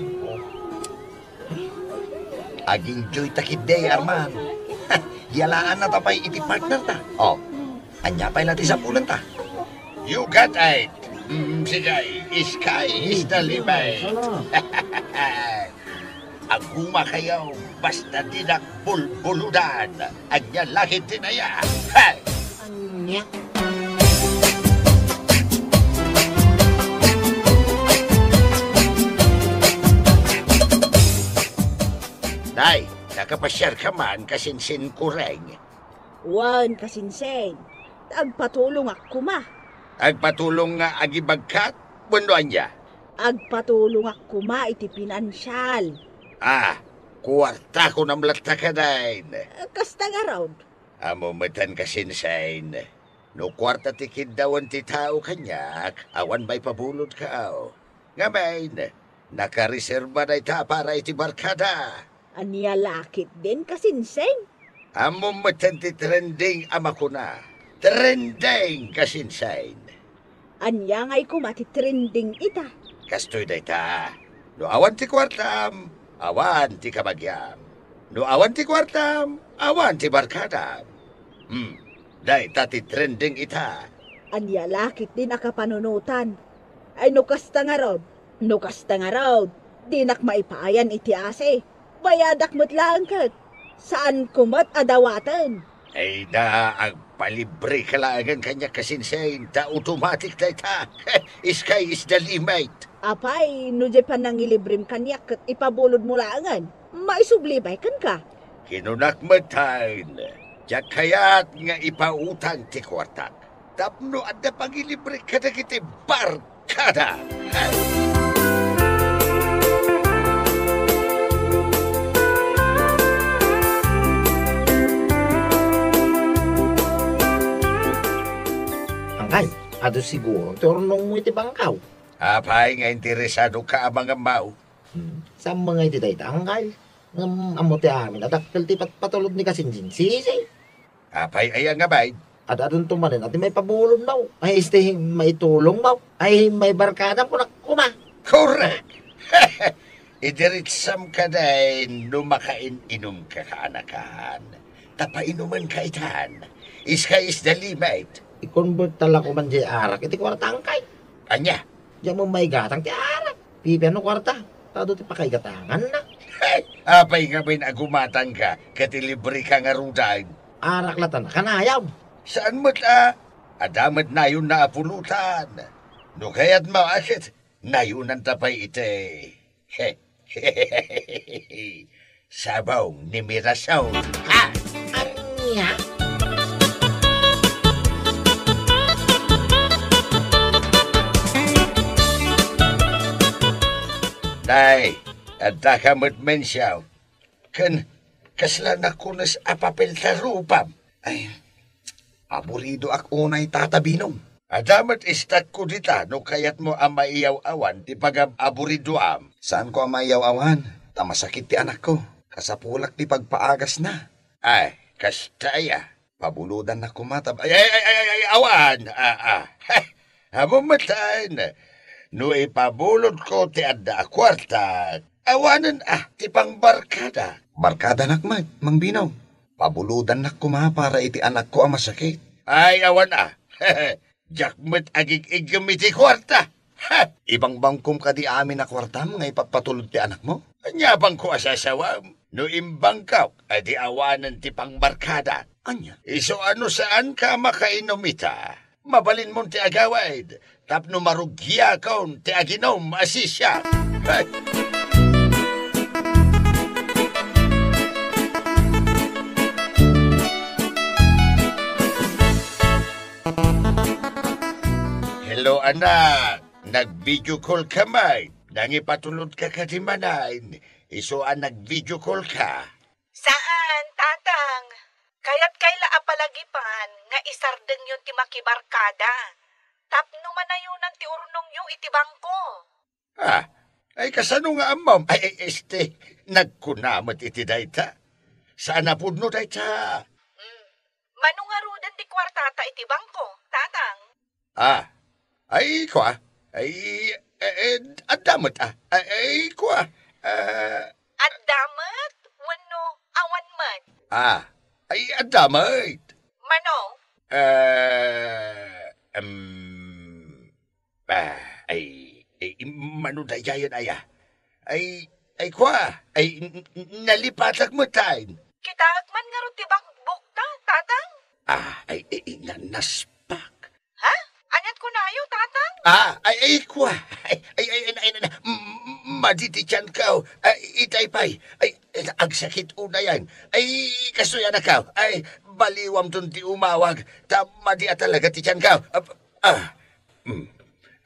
Speaker 6: Aging joy takid day, Arman. Yalaan na tapay iti partner ta. Anya pa'y lati sa pulan ta.
Speaker 1: You got it. Sige, Sky is the limay. Aguma kayo, basta dinak bulbuludan. Anya lakit tinaya.
Speaker 4: Anya.
Speaker 1: Nay, nakapasyar ka man kasinsin kureng.
Speaker 3: Wan kasinsen. Agpatulong ako ma.
Speaker 1: Agpatulong nga agibagkat, bunuan niya.
Speaker 3: Agpatulong ako ma iti pinansyal.
Speaker 1: Kuwarta ko ng latta ka dain.
Speaker 3: Kasta nga raw.
Speaker 1: Amo matan kasinsain. No kwarta tikid dawan ti tao kanyak, awan may pabulod ka. Ngamain, nakareserba na ita para iti barkada.
Speaker 3: Anya lakit din kasinsen.
Speaker 1: Amo matan ti trending ama ko na. Trending kasinsain.
Speaker 3: Anya nga'y kumati trending ita.
Speaker 1: Kastoy da ita. No awan ti kwartam, awan ti kabagyam. No awan ti kwartam, awan ti barkada. Dahil tati trending ita.
Speaker 3: Anya lakit din akapanunutan. Ay nukasta nga raw. Nukasta nga raw. Dinak maipayan iti ase. Bayadak mo't lang kat. Saan kumat adawatan?
Speaker 1: Ay na ang palibre ka lang ang kanya kasinsain. Ta automatic na ita. Sky is the limit.
Speaker 3: Apay, no di pa nang ilibrim kanyak kat ipabulod mo langan. Maisublibay kan ka.
Speaker 1: Kinunak matan. Diyak kaya't nga ipautang ti kwartak. Tapno at na pangilibre ka na kiti barkada.
Speaker 4: Angkal, ado siguro, turnong mo iti bangkaw.
Speaker 1: Apay nga interesado ka amang amaw.
Speaker 4: Sa mga iti dayta, Angkal. Amo ti amin, adakkel ti patulog ni kasinsin. Sisi.
Speaker 1: Apay ay nga bay.
Speaker 4: At adun tumanin at may pabulon mo. Ay may tulong mo. Ay may barkada po na kuma.
Speaker 1: Correct. Idiritsam ka din, numakain-inom ka kaanakan. Tapainuman ka itan. Iska is the limit.
Speaker 4: I-convert tala ko man di arak. Iti kwartang kay.
Speaker 1: Anya?
Speaker 4: Diyan mo may gatang ti arak. Pipiano kwarta. Tado ti pakaigatangan na.
Speaker 1: Apay nga bin agumatang ka, katilibre ka nga rudan.
Speaker 4: Arak latan na kanayaw.
Speaker 1: Saan mo't adamat na yun na apulutan. No kaya't maakit, na yun ang tapay ite. Sabaw ni Mirasol. Ha!
Speaker 4: Anya?
Speaker 1: Nay, at takamot mensyaw. Kaslan ako nas apapel sa rupam. Ay, aburido ako na'y tatabinom. Adamat istak ko dita, no kayat mo ang maiyaw-awan, di pag-aburidoam.
Speaker 6: Saan ko ang maiyaw-awan? Tamasakit ti anak ko. Kasapulak di pagpaagas na.
Speaker 1: Ay, kastaya.
Speaker 6: Pabuludan na kumatab.
Speaker 1: Ay, awan. Hamumatan. No ipabulod ko ti adda kwarta. Awanan ti pang barkada.
Speaker 6: Barkada nakmat, Mang Binaw. Pabuludan na kuma para iti anak ko ang masakit.
Speaker 1: Ay, awan Jakmet agig iti kwarta.
Speaker 6: Ibang bangkom ka di amin na kwartam nga ipapatulod ti anak mo?
Speaker 1: Anya bang ko asasawam? No imbangkaw, adi awanan ti pangbarkada.
Speaker 6: Anya?
Speaker 1: Iso ano saan ka makainomita? Mabalin mo ti agawad. Tapno marugya kaon ti aginom asisya. Hello anak, nag-video call ka may. Nangipatulod ka di manain. Iso nag-video call ka.
Speaker 2: Saan, tatang? Kaya't kaila apalagipan nga isardeng yun ti makibarkada. Tapno manayunan ti urnong yung itibangko.
Speaker 1: Ay kasano nga amam? Ay, nagkunamot iti dayta. Saan na pudno dayta?
Speaker 2: Manungarudan ti kwartata itibangko, tatang.
Speaker 1: Ay, kwa. Ay, adamot Ay, kwa.
Speaker 2: Adamot? Wano awan man?
Speaker 1: Ay, adamot.
Speaker 2: Mano?
Speaker 1: Mano dayayan Ay, kwa. Ay, nalipatak mo tayo.
Speaker 2: Kitaag man nga ro tibang bukta, tatang?
Speaker 1: Ay, nanaspak.
Speaker 2: Ha? Anyat ko na ayo, tatang?
Speaker 1: Ay, kwa. Maditityan ka. Itaypay. Ay, agsakit una yan. Ay, kasuya na ka. Ay, baliwam dun ti umawag. Tama di talaga tityan ka.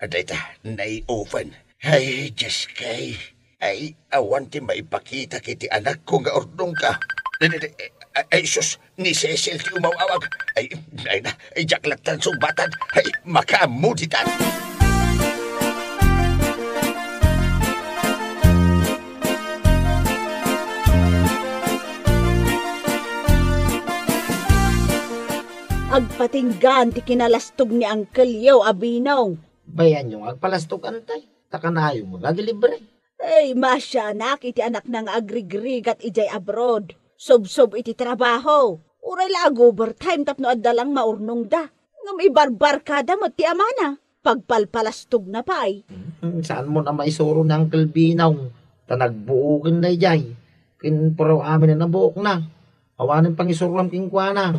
Speaker 1: Aday ta, nai-open. Ay, Diyos kay. Ay, awan ti maipakita kiti anak ko nga ordong ka. Ay, sus, ni Cecil ti umawawag. Ay, jaklatan sumbatan. Ay, makamuditan.
Speaker 7: Agpatinggan ti kinalastog ni Uncle Yo, Abinaw.
Speaker 4: Bayan yung agpalastog antay. Takanayo mo, nagilibre.
Speaker 7: Ay, masya anak, iti anak ng agrigrig at ijay abroad. Sob-sob iti trabaho. Uray la overtime tapno addalang maurnong da. Ngam ibarbar kada mo ti amana. Pagpalpalastog na pa ay.
Speaker 4: Saan mo na maisuro ng Uncle Binaw? Tanagbuukin na ijay. Kinpuraw amin na nabuok na. Awanin pang isurulam kingkwana.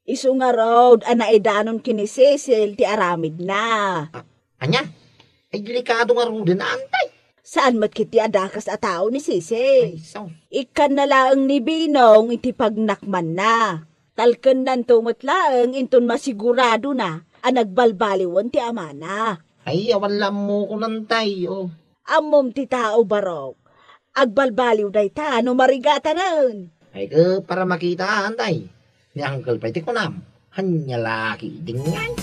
Speaker 7: Isu nga road, anaidanon kini Cecil ti aramid na.
Speaker 4: Anya? Ay delikado nga road na antay.
Speaker 7: Saan mat kiti adakas a tao ni Cecil?
Speaker 4: So.
Speaker 7: Ikan na laang ni Binong iti pagnakman na. Talken nan tumot laang inton masigurado na ang nagbalbaliwan ti amana.
Speaker 4: Ay, awan lang mo ko nantay.
Speaker 7: Amom ti tao barok. Agbalbaliw day ta no marigata nun.
Speaker 4: Ay para makita antay. Ni Uncle pa iti kunam. Hanya laki dingan.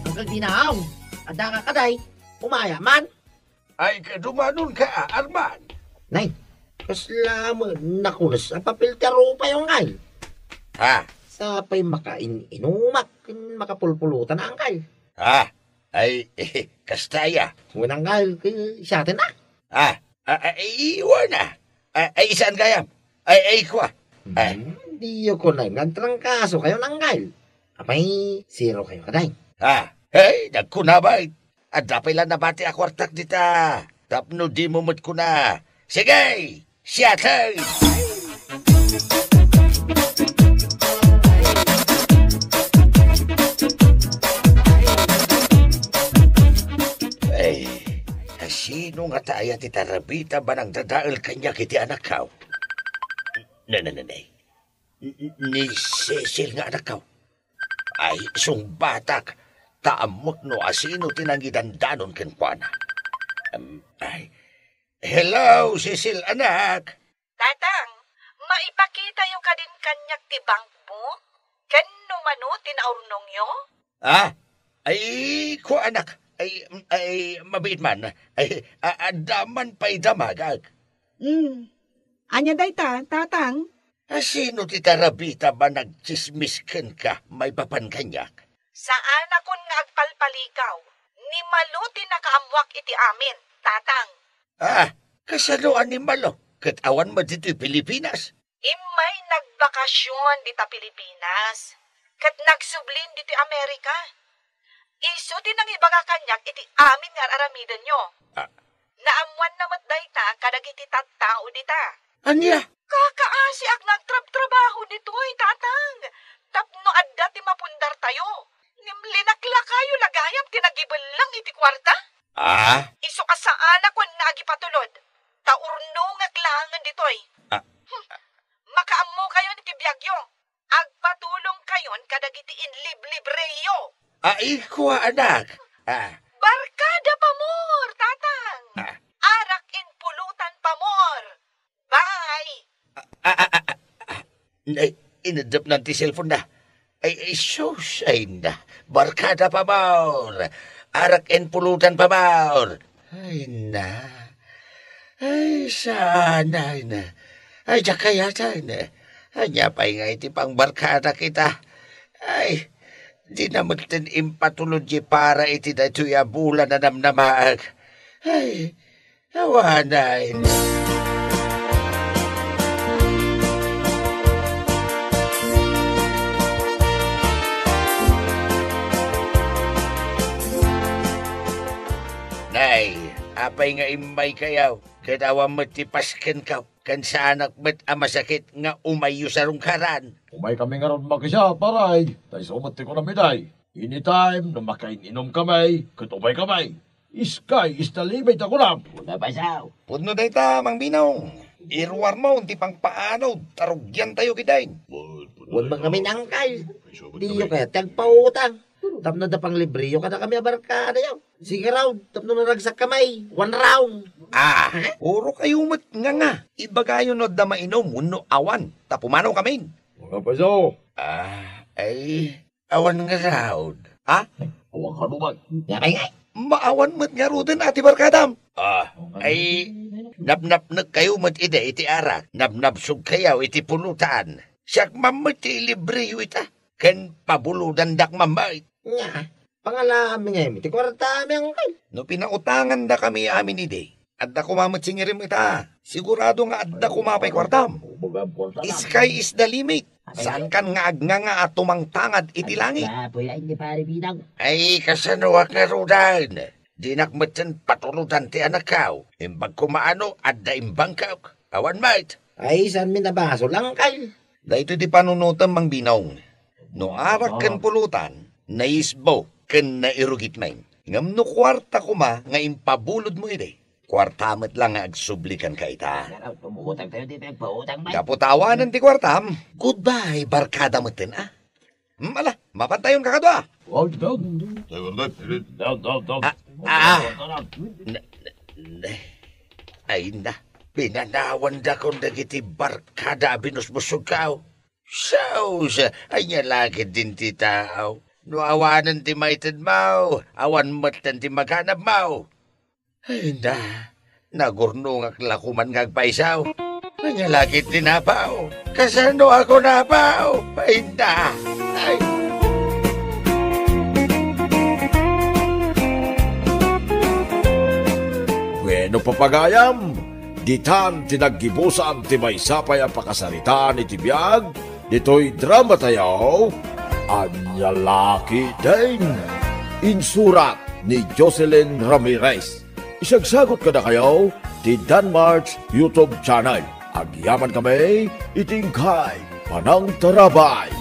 Speaker 4: Uncle Binaw, ada ka kaday. Umaya man.
Speaker 1: Ay kadumanon ka, Arman.
Speaker 4: Nay, kasla mo nakunas ang papel taro pa yung angkal.
Speaker 1: Ha?
Speaker 4: Sa pa'y inumak, makapulpulutan ang angkal.
Speaker 1: Ha? Ay, kastaya.
Speaker 4: Ngunang angkal, siya atin na.
Speaker 1: Ha? Ay, iwan na. Ay, saan kayam? Ay, kwa.
Speaker 4: Di ko na nga trangkaso kayo ng angkal. Apay, zero kayo kaday.
Speaker 1: Ha? Hey, nagkunabay. At dapat lang nabati ako artak dita. Tapno di mo mat ko na. Sige! Siyatay! Ay, sino nga tayo ti Tarabita ba nang dadaal kanya kiti anak kaw? Nanay. Ni Cecil nga anak kaw. Ay, sung batak. Taamot no asino tinangidandanon ken kuana. Ay, hello, Cecil, anak.
Speaker 2: Tatang, maipakita yung kadin kanyak ti bank mo? Ken numano tinaurnong yo?
Speaker 1: Ay, ko anak. Ay, mabait man. Ay, adaman pa'y damagag.
Speaker 5: Anya dayta, tatang?
Speaker 1: Sino ti Tarabita ba nagchismisken ka may papan kanyak?
Speaker 2: Saan akon nga agpalpalikaw? Ni maluti nakaamwak iti amin, tatang.
Speaker 1: Kasaluan ni Malo. Katawan mo dito'y Pilipinas.
Speaker 2: Imay nagbakasyon dita Pilipinas. Kat nagsublin dito Amerika. Iso din ang ibaga kanyak iti amin nga aramidan nyo. Naamuan namat dayta kadag iti tattao dita.
Speaker 1: Anya?
Speaker 2: Kakaasi ak nagtrabaho dito'y tatang. Tapno adda ti mapundar tayo. Nimlinakla kayo lagayam tinagibal lang iti kwarta. Iso ka sa anak ko nga agipatulod. Taurno nga klangan ditoy. Makaammo kayo ni tibiyagyo. Agpatulong kayon kadagiti inlib-libreyo.
Speaker 1: Ko anak.
Speaker 2: Barkada pamor, tatang. Arak in pulutan pamor. Bye.
Speaker 1: Inadap na ti cellphone na. Ay, so sign na. Barkada pamor. Arak en pulutan pamor. Ay, na. Ay, sana na. Ay, jakayata na. Anya pa'y nga iti pang barkada kita. Ay, di naman tin impatulodji para iti da ito'y abulan na namnamaag. Ay, awanay na. Nay, apay nga imay kayaw. Kadawa matipasken ka. Kan sa anak met masakit nga umayo sa rungkaran.
Speaker 8: Umay kami nga ron mag-isa, paray. Tay sumati ko na miday. Anytime na makain-inom kamay, katubay kamay. Iskay, is the limit ako lang.
Speaker 4: Una ba saw?
Speaker 1: Pudno day ta, Mang Binong. Irwar mo, unti pang paano, tarugyan tayo kidain.
Speaker 4: Huwag mga minangkal. Di yung kaya tagpautang. Tapno da pang libriyo kada kami abarkada yaw. Sige raw, tapno na ragsak kamay. 1 round.
Speaker 1: Uro kayo mat nga. Ibagayon no da mainom, uno awan. Tapumanaw kami.
Speaker 8: Mga paso.
Speaker 1: Ay, awan nga raw.
Speaker 8: Awang ka naman.
Speaker 4: Ngay.
Speaker 1: Maawan mat nga ro din ati barkadam. Ay, nabnap kayo mat iti arak. Nabnapsog kayaw iti pulutan. Siyak mamat libriyo ita. Ken pabuludan dak mamait.
Speaker 4: Nga, pangalami ngayon, iti kwarta ami ang kay.
Speaker 1: No pinautangan da kami amin ide. Adda kumamat singirim ita. Sigurado nga adda kumapay kwartam. Sky is the limit. Saan kan nga agnganga at tumangtangad iti langit? Ay, kasanuwak nga rudan. Dinakmatsan patuludan ti anak kaw. Imbag kumaano, adda imbang kaw. Awan mait.
Speaker 4: Ay, saan minabaso lang kay?
Speaker 1: Dahito di panunutan Mang Binong. No arak ken pulutan, naisbo ken nairugit main. Ngam no kwarta kuma nga impabulod mo ide. Kwartamet lang nga agsublikan ka ita.
Speaker 4: Pumutang tayo dito, pautang may.
Speaker 1: Kaputawanan ti kwartam. Goodbye, barkada mo tin Ala, mapantayon ka kadwa. Ay na, pinanawan da kong dagiti barkada binusbusog kao. Saus, ay niya lagi din ti tao. No awanan ti maitan mau, awan matan ti maghanap mau. Ay na, nagurnong ang lakuman ngagpaisaw. Kanya lagi tinapaw. Kasano ako napaw? Ay na. Ay.
Speaker 8: Bueno papagayam, ditan tinaggibusan ti maysapay ang pakasaritaan iti biyag, dito'y drama tayaw, Anya Laki din. Insurat ni Jocelyn Ramirez. Isagsagot ka na kayo ti Danmarks YouTube channel. Agyaman kami, itingkay, panang tarabay.